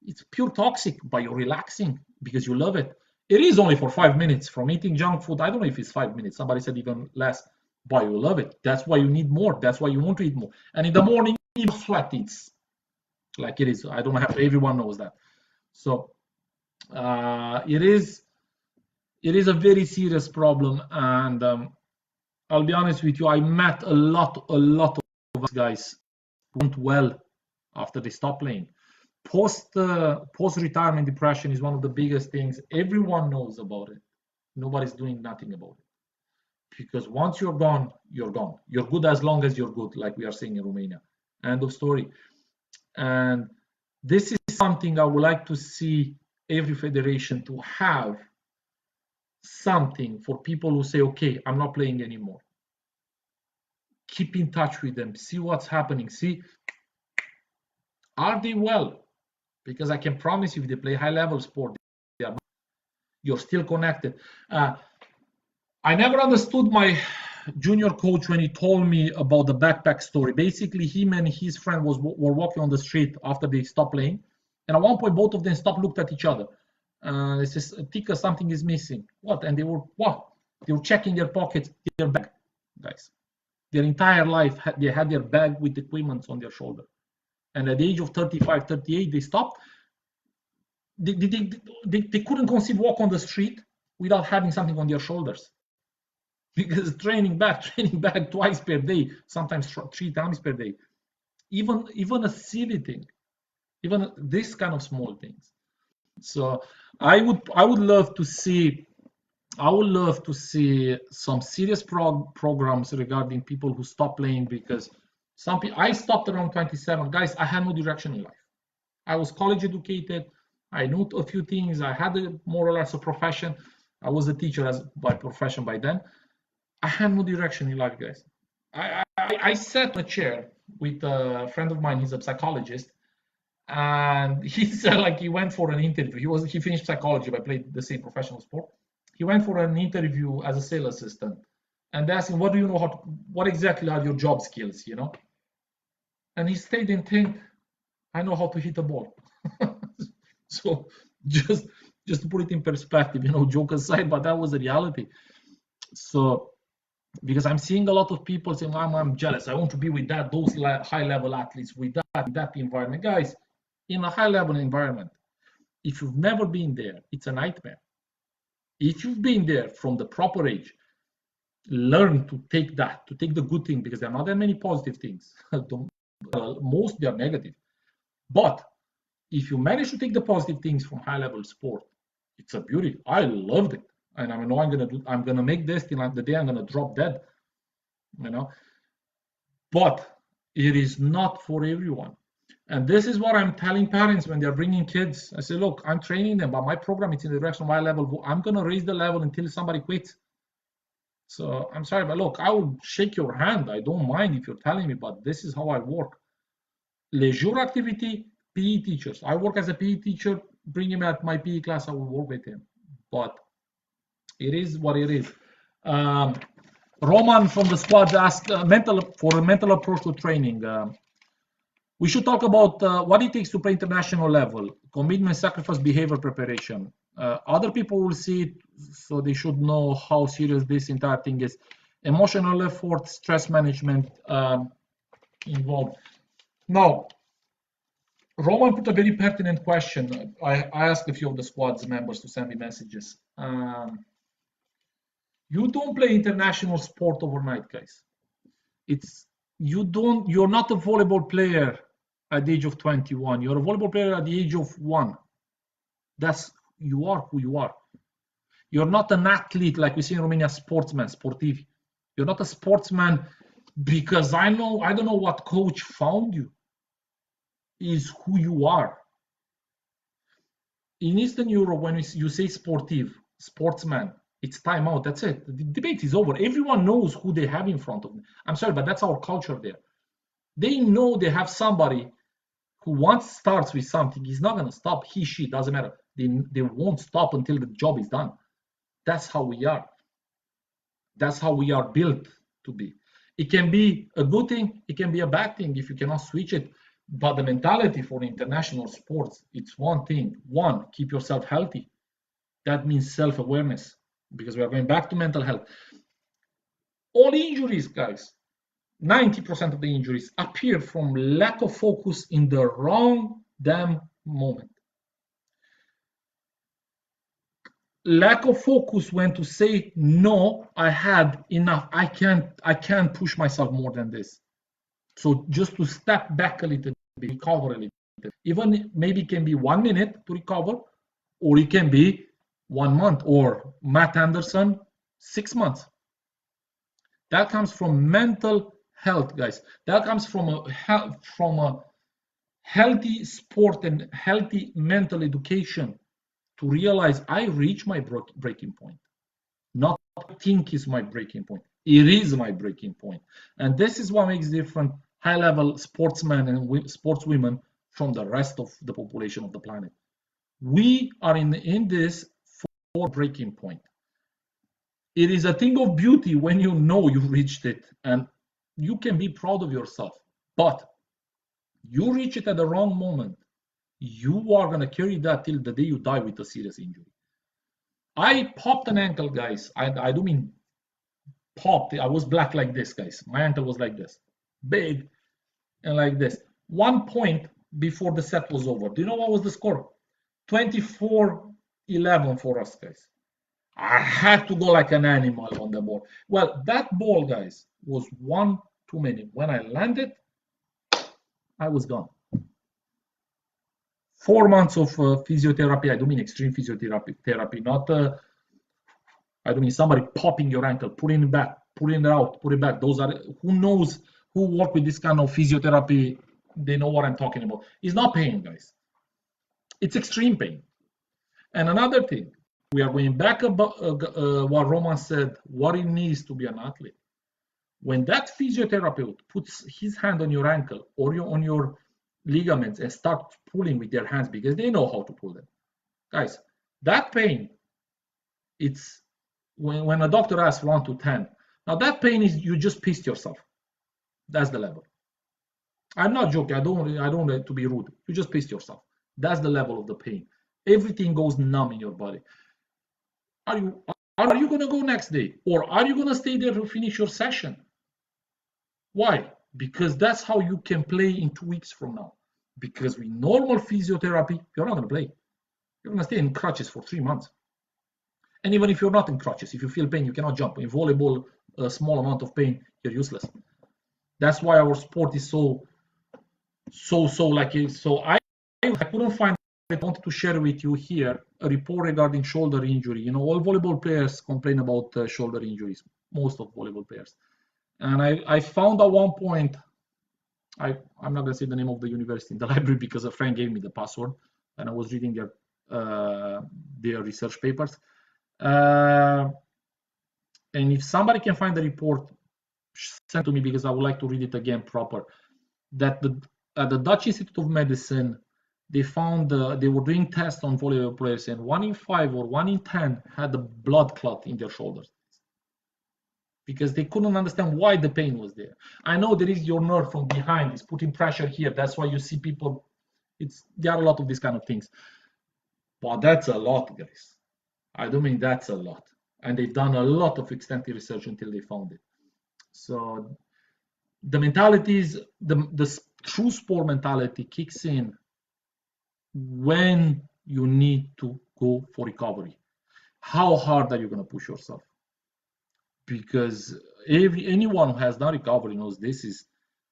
It's pure toxic, but you're relaxing because you love it. It is only for 5 minutes from eating junk food. I don't know if it's 5 minutes. Somebody said even less, but you love it. That's why you need more. That's why you want to eat more. And in the morning, you sweat. It's like it is. I don't have. Everyone knows that. So it is a very serious problem. And I'll be honest with you. I met a lot of guys who went well after they stopped playing. Post-retirement depression is one of the biggest things. Everyone knows about it. Nobody's doing nothing about it. Because once you're gone, you're gone. You're good as long as you're good, like we are saying in Romania. End of story. And this is something I would like to see every federation to have something for people who say, okay, I'm not playing anymore. Keep in touch with them. See what's happening. See, are they well? Because I can promise you, if they play high-level sport, you're still connected. I never understood my junior coach when he told me about the backpack story. Basically, him and his friend were walking on the street after they stopped playing. And at one point, both of them stopped, looked at each other. They said, Tika, something is missing. What? And they were, what? They were checking their pockets, their bag, guys. Their entire life, they had their bag with equipment on their shoulder. And at the age of 35, 38, they stopped. They couldn't conceive walk on the street without having something on their shoulders. Because training back twice per day, sometimes 3 times per day. Even a silly thing, even this kind of small things. So I would love to see some serious programs regarding people who stop playing, because some people, I stopped around 27. Guys, I had no direction in life. I was college educated. I knew a few things. I had more or less a profession. I was a teacher by profession by then. I had no direction in life, guys. I sat in a chair with a friend of mine. He's a psychologist, and he said, like, he went for an interview. He finished psychology, but played the same professional sport. He went for an interview as a sales assistant, and they asked him, "What do you know? What exactly are your job skills?" You know, and he stayed and think, "I know how to hit a ball." So just to put it in perspective, joke aside, but that was the reality. So because I'm seeing a lot of people saying, I'm jealous. I want to be with those high-level athletes, with that environment. Guys, in a high-level environment, if you've never been there, it's a nightmare. If you've been there from the proper age, learn to take the good thing, because there are not that many positive things. Most, they are negative. But if you manage to take the positive things from high-level sport, it's a beauty. I loved it. And I know I'm gonna make this till the day I'm gonna drop dead, But it is not for everyone. And this is what I'm telling parents when they're bringing kids. I say, look, I'm training them, but my program is in the direction of high level. I'm gonna raise the level until somebody quits. So I'm sorry, but look, I will shake your hand. I don't mind if you're telling me, but this is how I work. Leisure activity, PE teachers. I work as a PE teacher. Bring him at my PE class. I will work with him. But it is what it is. Roman from the squad asked for a mental approach to training. We should talk about what it takes to play international level: commitment, sacrifice, behavior, preparation. Other people will see it, so they should know how serious this entire thing is. Emotional effort, stress management involved. Now, Roman put a very pertinent question. I asked a few of the squad's members to send me messages. You don't play international sport overnight, guys. You're not a volleyball player at the age of 21. You're a volleyball player at the age of 1. You are who you are. You're not an athlete like we see in Romania, sportsman, sportiv. You're not a sportsman because I don't know what coach found you. Is who you are. In Eastern Europe, when you say sportive, sportsman, it's time out. That's it. The debate is over. Everyone knows who they have in front of them. I'm sorry, but that's our culture there. They know they have somebody who once starts with something, he's not going to stop. He, she, doesn't matter. They won't stop until the job is done. That's how we are. That's how we are built to be. It can be a good thing. It can be a bad thing if you cannot switch it. But the mentality for international sports, it's one thing. One, keep yourself healthy. That means self-awareness, because we are going back to mental health. All injuries, guys, 90% of the injuries appear from lack of focus in the wrong damn moment. Lack of focus when to say, no, I had enough. I can't push myself more than this. So just to step back a little bit, recover a little bit. Even maybe it can be 1 minute to recover, or it can be 1 month, or Matt Anderson, 6 months. That comes from mental health, guys. That comes from a healthy sport and healthy mental education to realize I reach my breaking point. Not think is my breaking point. It is my breaking point. And this is what makes different high-level sportsmen and sportswomen from the rest of the population of the planet. We are in this for breaking point. It is a thing of beauty when you know you've reached it, and you can be proud of yourself. But you reach it at the wrong moment, you are going to carry that till the day you die with a serious injury. I popped an ankle, guys. I do mean popped. I was black like this, guys. My ankle was like this, big and like this. 1 point before the set was over. Do you know what was the score? 24-11 for us, guys. I had to go like an animal on the ball. Well, that ball, guys, was one too many. When I landed, I was gone. 4 months of physiotherapy. I do mean extreme physiotherapy, not I do mean somebody popping your ankle, pulling it back, pulling it out, put it back. Those are, who knows, who work with this kind of physiotherapy, they know what I'm talking about. It's not pain, guys. It's extreme pain. And another thing, we are going back about what Roman said, what it needs to be an athlete. When that physiotherapist puts his hand on your ankle or on your ligaments and start pulling with their hands, because they know how to pull them. Guys, that pain, it's when a doctor asks 1 to 10. Now that pain is you just pissed yourself. That's the level. I'm not joking. I don't want to be rude. You just pissed yourself. That's the level of the pain. Everything goes numb in your body. Are you going to go next day, or are you going to stay there to finish your session? Why? Because that's how you can play in 2 weeks from now. Because with normal physiotherapy, you're not going to play. You're going to stay in crutches for 3 months. And even if you're not in crutches, if you feel pain, you cannot jump. In volleyball, a small amount of pain, you're useless. That's why our sport is so like it. So I couldn't find. I wanted to share with you here a report regarding shoulder injury. You know, all volleyball players complain about shoulder injuries. Most of volleyball players. And I found at one point, I'm not going to say the name of the university in the library because a friend gave me the password, and I was reading their research papers. And if somebody can find the report, send to me because I would like to read it again proper. That at the Dutch Institute of Medicine, they found they were doing tests on volleyball players, and 1 in 5 or 1 in 10 had a blood clot in their shoulders because they couldn't understand why the pain was there. I know there is your nerve from behind, it's putting pressure here. That's why you see people. There are a lot of these kind of things. But that's a lot, guys. I don't mean that's a lot. And they've done a lot of extensive research until they found it. So the mentalities, the true sport mentality kicks in when you need to go for recovery. How hard are you going to push yourself? Because anyone who has done recovery knows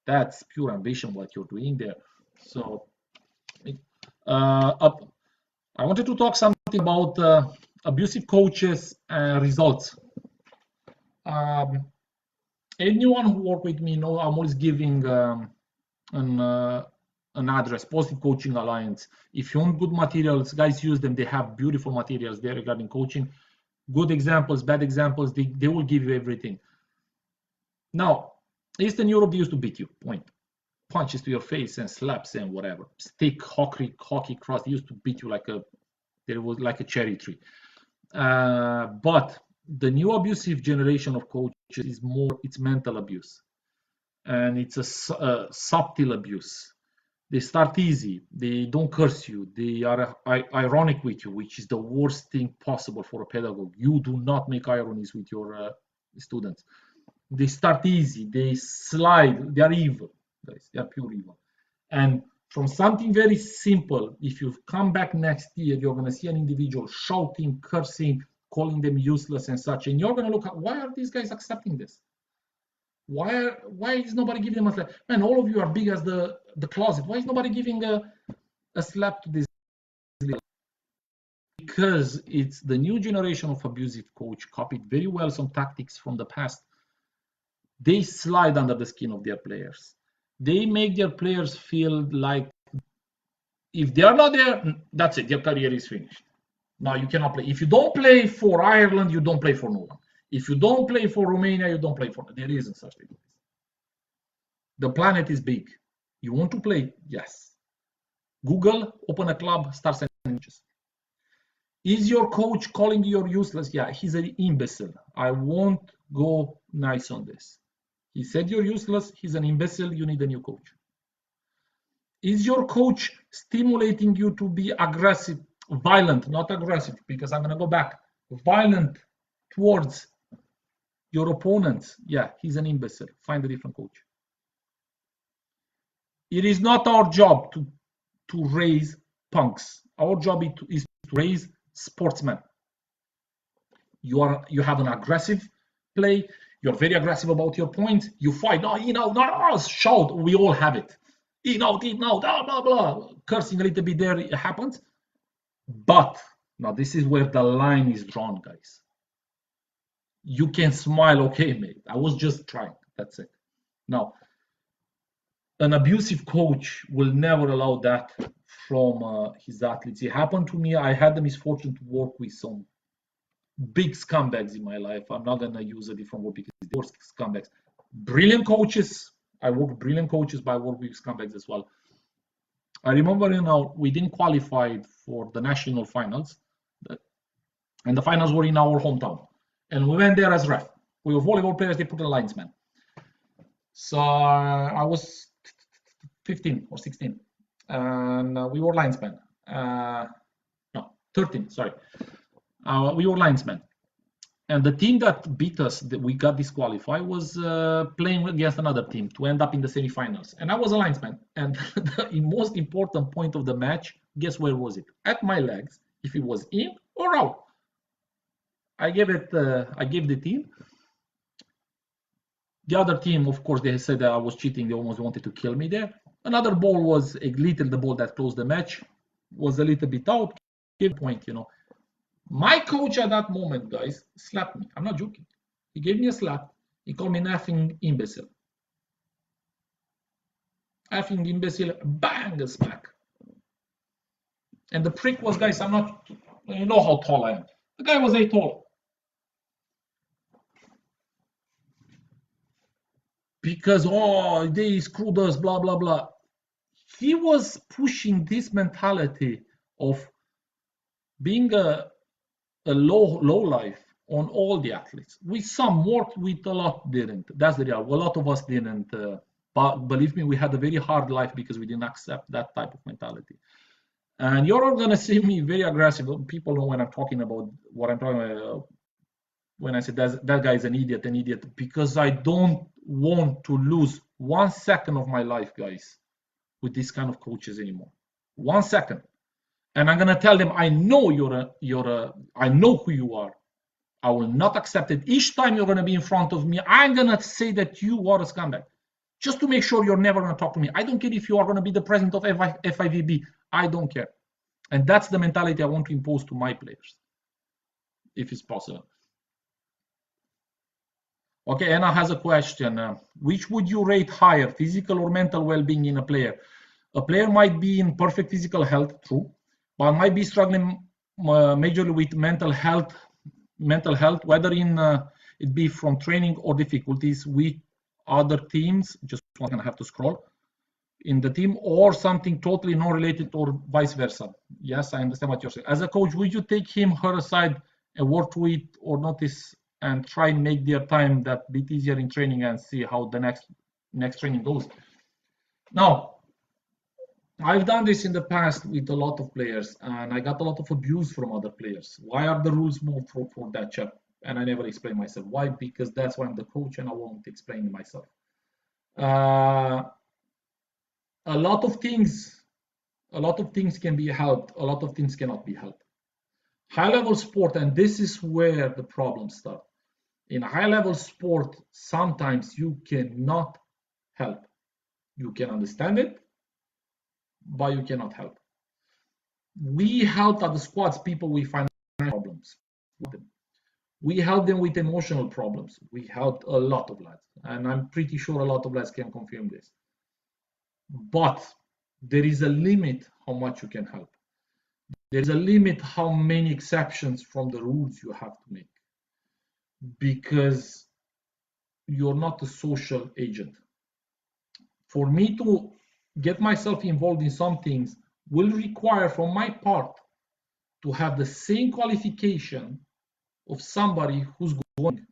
that's pure ambition what you're doing there. So uh, I wanted to talk something about abusive coaches and results. Um, Anyone who work with me know I'm always giving an uh, an address, Positive Coaching Alliance. If you want good materials, guys, use them. They have beautiful materials there regarding coaching. Good examples, bad examples, they will give you everything. Now, Eastern Europe used to beat you, point. Punches to your face and slaps and whatever. Stick, hockey cross, they used to beat you there was like a cherry tree. But the new abusive generation of coaches is it's mental abuse. And it's a subtle abuse. They start easy. They don't curse you. They are ironic with you, which is the worst thing possible for a pedagogue. You do not make ironies with your students. They start easy. They slide. They are evil, guys. They are pure evil. And from something very simple, if you come back next year, you're going to see an individual shouting, cursing, calling them useless and such. And you're going to look at, why are these guys accepting this? Why is nobody giving them a slap? Man, all of you are big as the closet. Why is nobody giving a slap to this? Because it's the new generation of abusive coach copied very well some tactics from the past. They slide under the skin of their players. They make their players feel like if they are not there, that's it. Their career is finished. Now you cannot play. If you don't play for Ireland, you don't play for no one. If you don't play for Romania, you don't play for. There isn't such thing. The planet is big. You want to play? Yes. Google, open a club, start sending messages. Is your coach calling you useless? Yeah, he's an imbecile. I won't go nice on this. He said you're useless. He's an imbecile. You need a new coach. Is your coach stimulating you to be aggressive, violent, not aggressive, because I'm going to go back, violent towards your opponents? Yeah, he's an imbecile. Find a different coach. It is not our job to raise punks. Our job is to raise sportsmen. You have an aggressive play. You're very aggressive about your point. You fight. No, shout. We all have it. Blah, blah, blah. Cursing a little bit there, it happens. But now this is where the line is drawn, guys. You can smile, okay, mate. I was just trying. That's it. Now, an abusive coach will never allow that from his athletes. It happened to me. I had the misfortune to work with some big scumbags in my life. I'm not going to use a different word because they were scumbags. Brilliant coaches. I work with brilliant coaches, but I work with scumbags as well. I remember, we didn't qualify for the national finals, and the finals were in our hometown. And we went there as ref. We were volleyball players. They put a linesman. So I was 15 or 16, and we were linesmen. No, 13, sorry. We were linesmen. And the team that beat us, that we got disqualified, was playing against another team to end up in the semifinals. And I was a linesman. And the most important point of the match, guess where was it? At my legs, if it was in or out. I gave the team. The other team, of course, they said that I was cheating. They almost wanted to kill me there. Another ball was the ball that closed the match, was a little bit out. Gave a point, My coach at that moment, guys, slapped me. I'm not joking. He gave me a slap. He called me an effing imbecile. Effing imbecile, bang, a smack. And the prick was, guys, you know how tall I am. The guy was 8 tall. Because, they screwed us, blah, blah, blah. He was pushing this mentality of being a low life on all the athletes. We some worked with, a lot didn't. That's the reality. A lot of us didn't. But believe me, we had a very hard life because we didn't accept that type of mentality. And you're all gonna see me very aggressive. People know when I'm talking about what I'm talking about. When I say that guy is an idiot, because I don't want to lose 1 second of my life, guys, with this kind of coaches anymore. 1 second. And I'm gonna tell them, I know I know who you are. I will not accept it. Each time you're gonna be in front of me, I'm gonna say that you are a scumbag, just to make sure you're never gonna talk to me. I don't care if you are gonna be the president of FIVB. I don't care. And that's the mentality I want to impose to my players, if it's possible. Okay, Anna has a question. Which would you rate higher, physical or mental well-being in a player? A player might be in perfect physical health, true, but might be struggling majorly with mental health, whether in it be from training or difficulties with other teams. Just one gonna have to scroll in the team, or something totally not related, or vice versa. Yes, I understand what you're saying. As a coach, would you take him, her aside and work with or notice and try and make their time that bit easier in training and see how the next training goes? Now, I've done this in the past with a lot of players, and I got a lot of abuse from other players. Why are the rules more for that chap? And I never explain myself. Why? Because that's why I'm the coach, and I won't explain myself. Uh, a lot of things, a lot of things can be helped. A lot of things cannot be helped. High-level sport, and this is where the problems start. In high-level sport, sometimes you cannot help. You can understand it, but you cannot help. We helped at the squads people with financial problems. We helped them with emotional problems. We helped a lot of lads, and I'm pretty sure a lot of lads can confirm this. But there is a limit how much you can help. There is a limit how many exceptions from the rules you have to make, because you're not a social agent. For me to get myself involved in some things will require from my part to have the same qualification of somebody who's going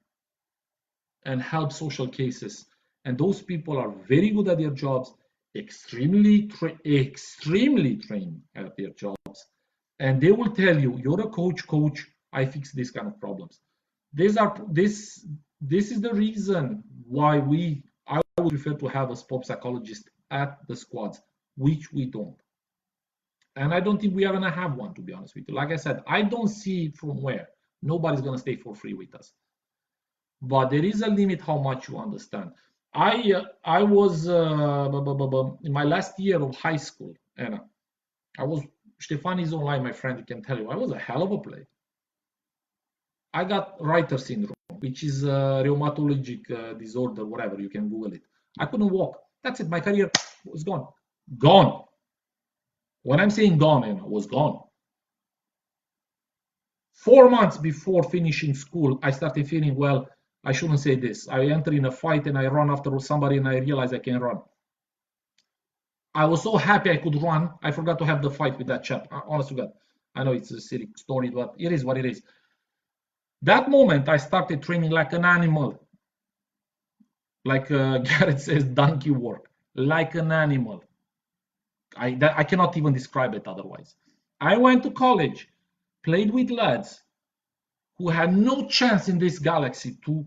and help social cases. And those people are very good at their jobs, extremely trained at their jobs. And they will tell you, you're a coach, I fix this kind of problems. This is the reason why I would prefer to have a sport psychologist at the squads, which we don't. And I don't think we are going to have one, to be honest with you. Like I said, I don't see from where. Nobody's going to stay for free with us. But there is a limit how much you understand. I was in my last year of high school, and Stefan is online, my friend, can tell you, I was a hell of a player. I got Reiter syndrome, which is a rheumatologic disorder, whatever, you can Google it. I couldn't walk. That's it. My career was gone. Gone. When I'm saying gone, it was gone. 4 months before finishing school, I started feeling, well, I shouldn't say this. I enter in a fight and I run after somebody and I realize I can run. I was so happy I could run, I forgot to have the fight with that chap. Honest to God. I know it's a silly story, but it is what it is. That moment, I started training like an animal. Like Garrett says, donkey work. Like an animal. I cannot even describe it otherwise. I went to college, played with lads who had no chance in this galaxy to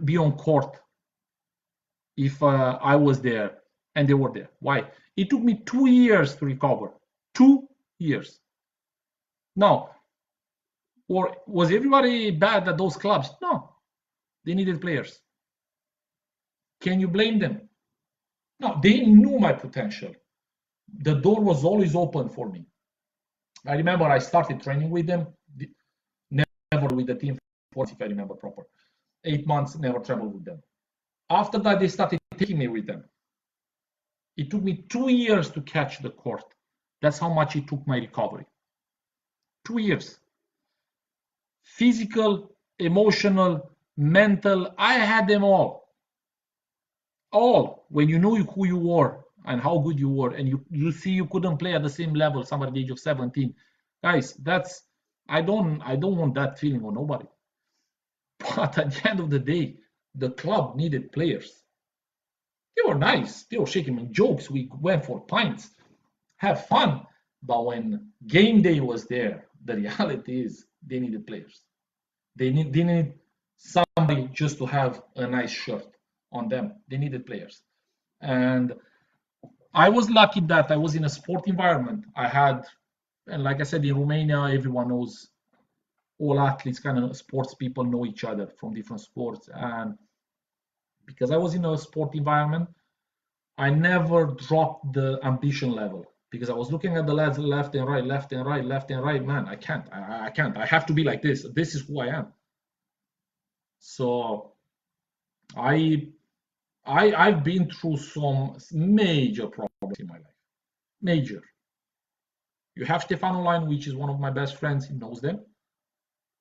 be on court if I was there and they were there. Why? It took me 2 years to recover. 2 years. Now, or was everybody bad at those clubs? No. They needed players. Can you blame them? No, they knew my potential. The door was always open for me. I remember I started training with them, never with the team, if I remember proper. 8 months, never traveled with them. After that, they started taking me with them. It took me 2 years to catch the court. That's how much it took my recovery. 2 years. Physical, emotional, mental, I had them all. All. When you knew who you were and how good you were, and you see you couldn't play at the same level, somebody at the age of 17. Guys, that's I don't want that feeling on nobody. But at the end of the day, the club needed players. They were nice. They were shaking me jokes. We went for pints, have fun. But when game day was there, the reality is they needed players. They need somebody just to have a nice shirt on them. They needed players. And I was lucky that I was in a sport environment. I had, and like I said, in Romania, everyone knows, all athletes, kind of sports people know each other from different sports. And because I was in a sport environment, I never dropped the ambition level because I was looking at the lads left and right, left and right, left and right. Man, I can't. I can't. I have to be like this. This is who I am. So I I've been through some major problems in my life. Major. You have Stefan online, which is one of my best friends. He knows them.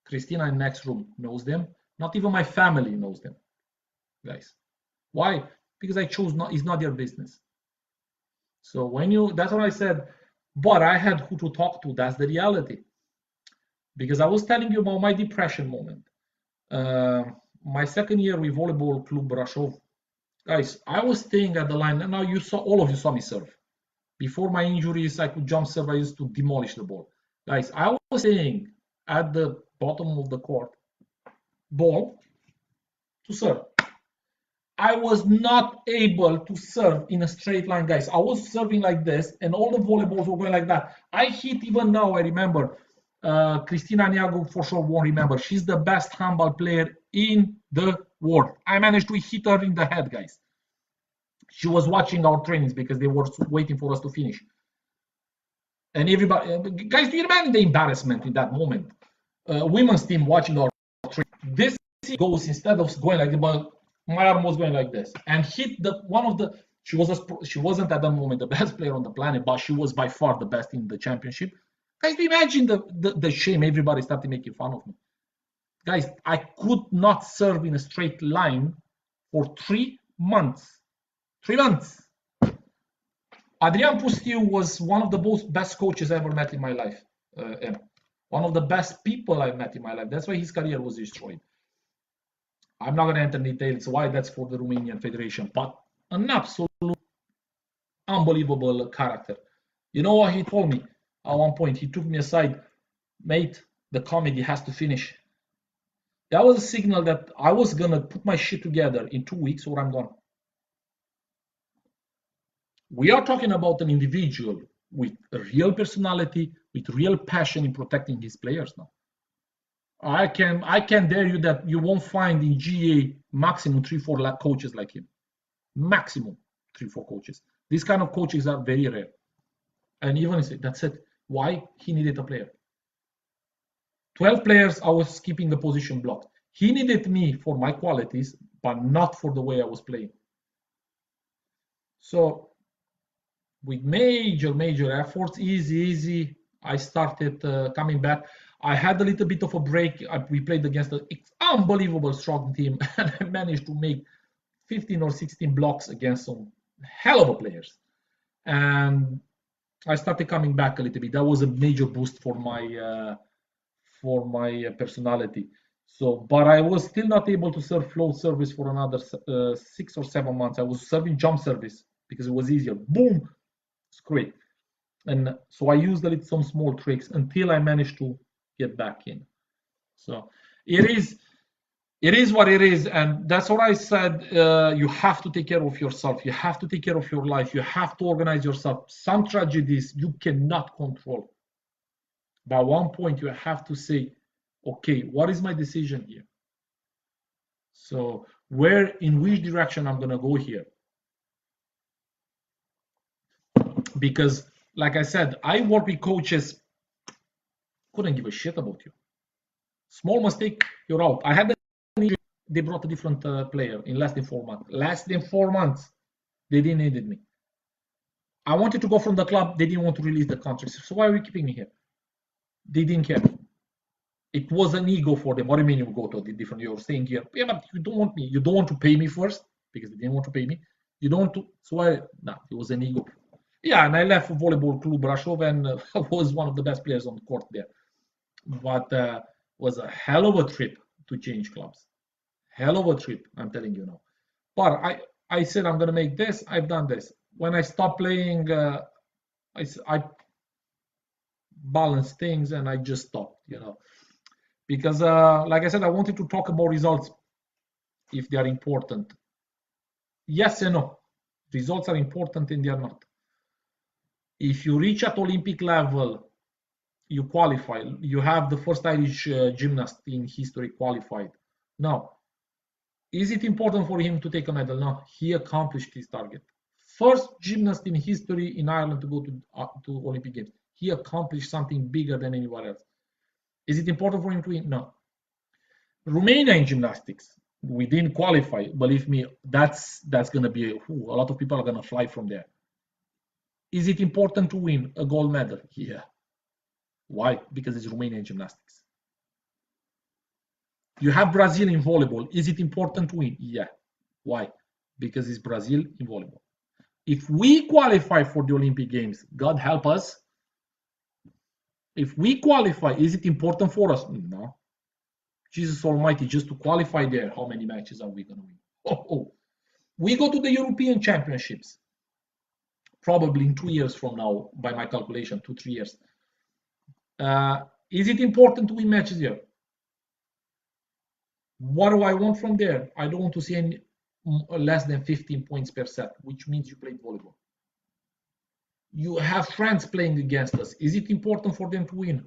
Christina in next room knows them. Not even my family knows them, guys. Why? Because I chose not. It's not their business. So when you, that's what I said. But I had who to talk to. That's the reality. Because I was telling you about my depression moment. My second year with Volleyball Club Brasov, guys, I was staying at the line, and now you saw, all of you saw me serve. Before my injuries, I could jump serve. I used to demolish the ball. Guys, I was staying at the bottom of the court, ball to serve. I was not able to serve in a straight line, guys. I was serving like this, and all the volleyballs were going like that. I hit, even now, I remember. Cristina Niagu for sure won't remember. She's the best handball player in the world. I managed to hit her in the head, guys. She was watching our trainings because they were waiting for us to finish. And everybody, guys, do you imagine the embarrassment in that moment? Women's team watching our training. This goes, instead of going like, but my arm was going like this and hit the one of the. She wasn't at that moment the best player on the planet, but she was by far the best in the championship. Guys, imagine the shame. Everybody started making fun of me. Guys, I could not serve in a straight line for 3 months. 3 months. Adrian Pustiu was one of the best coaches I ever met in my life. One of the best people I've met in my life. That's why his career was destroyed. I'm not going to enter details why, that's for the Romanian Federation, but an absolute unbelievable character. You know what he told me at one point? He took me aside, mate, the comedy has to finish. That was a signal that I was going to put my shit together in 2 weeks or I'm gone. We are talking about an individual with a real personality, with real passion in protecting his players now. I can dare you that you won't find in GA maximum 3-4 coaches like him. Maximum 3-4 coaches. These kind of coaches are very rare. And even that's it. Why? He needed a player. 12 players, I was keeping the position blocked. He needed me for my qualities, but not for the way I was playing. So with major efforts, easy, I started coming back. I had a little bit of a break. We played against an unbelievable strong team, and I managed to make 15 or 16 blocks against some hell of a players. And I started coming back a little bit. That was a major boost for my personality. So, but I was still not able to serve float service for another 6 or 7 months. I was serving jump service because it was easier. Boom, it's great. And so I used some small tricks until I managed to get back in. So it is what it is, and that's what I said. You have to take care of yourself. You have to take care of your life. You have to organize yourself. Some tragedies you cannot control. But at one point you have to say, okay, what is my decision here? So in which direction I'm gonna go here? Because like I said, I work with coaches couldn't give a shit about you. Small mistake, you're out. I had they brought a different player in less than 4 months. Less than 4 months, they didn't need me. I wanted to go from the club. They didn't want to release the contract. So why are we keeping me here? They didn't care. It was an ego for them. What do you mean you go to a different? You're staying here. Yeah, but you don't want me. You don't want to pay me first because they didn't want to pay me. You don't want to. So it was an ego. Yeah, and I left Volleyball Club Brasov and was one of the best players on the court there. But was a hell of a trip to change clubs. Hell of a trip, I'm telling you now. But I said I'm going to make this. I've done this. When I stopped playing, balance things, and I just stopped, because like I said, I wanted to talk about results if they are important. Yes and no. Results are important and they are not. If you reach at Olympic level, you qualify. You have the first Irish gymnast in history qualified. Now, is it important for him to take a medal? No, he accomplished his target. First gymnast in history in Ireland to go to Olympic Games. He accomplished something bigger than anyone else. Is it important for him to win? No. Romania in gymnastics, we didn't qualify. Believe me, that's going to be a lot of people are going to fly from there. Is it important to win a gold medal? Yeah. Why? Because it's Romanian gymnastics. You have Brazil in volleyball. Is it important to win? Yeah. Why? Because it's Brazil in volleyball. If we qualify for the Olympic Games, God help us. If we qualify, is it important for us? No. Jesus Almighty, just to qualify there, how many matches are we going to win? Oh. We go to the European Championships, probably in 2 years from now, by my calculation, 2-3 years. Is it important to win matches here? What do I want from there? I don't want to see any less than 15 points per set, which means you played volleyball. You have friends playing against us. Is it important for them to win?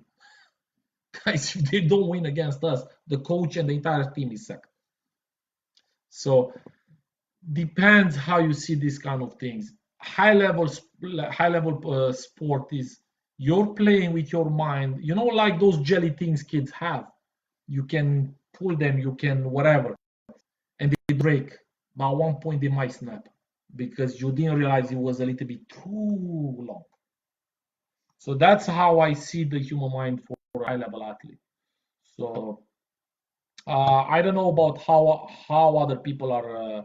Guys, if they don't win against us, the coach and the entire team is sacked. So depends how you see these kind of things. High level sport is you're playing with your mind. Like those jelly things kids have. You can pull them, you can whatever, and they break. But at one point they might snap because you didn't realize it was a little bit too long. So that's how I see the human mind for a high level athlete. So I don't know about how other people are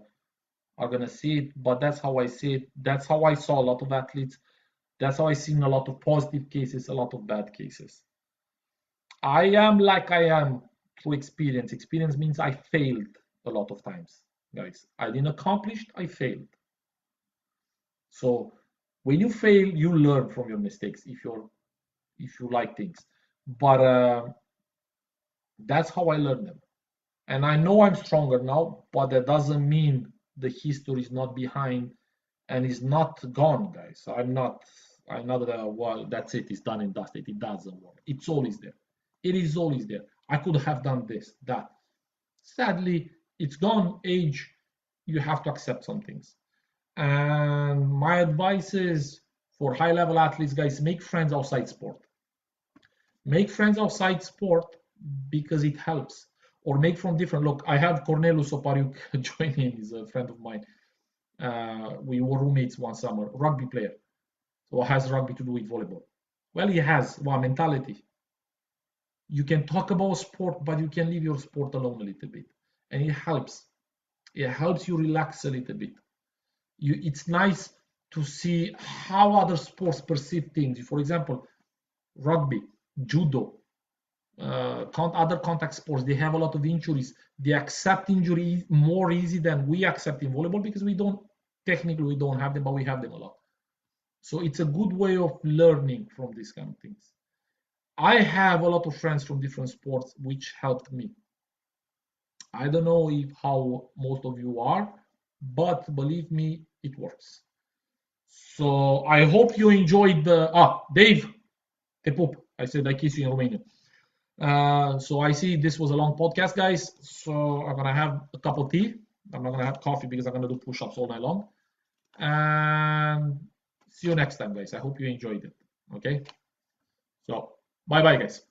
gonna see it, but that's how I see it. That's how I saw a lot of athletes. That's how I seen a lot of positive cases, a lot of bad cases. I am like I am through experience. Experience means I failed a lot of times, guys. I didn't accomplish, I failed. So when you fail, you learn from your mistakes if you like things. But that's how I learned them. And I know I'm stronger now, but that doesn't mean the history is not behind and is not gone, guys. I'm not well, that's it, it's done and dusted. It doesn't work. It's always there. It is always there. I could have done this, that. Sadly, it's gone. Age, you have to accept some things. And my advice is for high level athletes, guys, make friends outside sport. Make friends outside sport because it helps. Or make from different. Look, I had Cornelius Opariuc joining. He's a friend of mine. We were roommates one summer. Rugby player. So what has rugby to do with volleyball? Well, he has one mentality. You can talk about sport, but you can leave your sport alone a little bit, and it helps. It helps you relax a little bit. It's nice to see how other sports perceive things. For example, rugby, judo, other contact sports, they have a lot of injuries. They accept injury more easy than we accept in volleyball because we don't have them, but we have them a lot. So it's a good way of learning from these kind of things. I have a lot of friends from different sports, which helped me. I don't know how most of you are, but believe me, it works. So I hope you enjoyed Dave, te pup. I said I kiss you in Romanian. So I see this was a long podcast, guys. So I'm gonna have a cup of tea. I'm not gonna have coffee because I'm gonna do push-ups all night long. And see you next time, guys. I hope you enjoyed it. Okay. So bye bye, guys.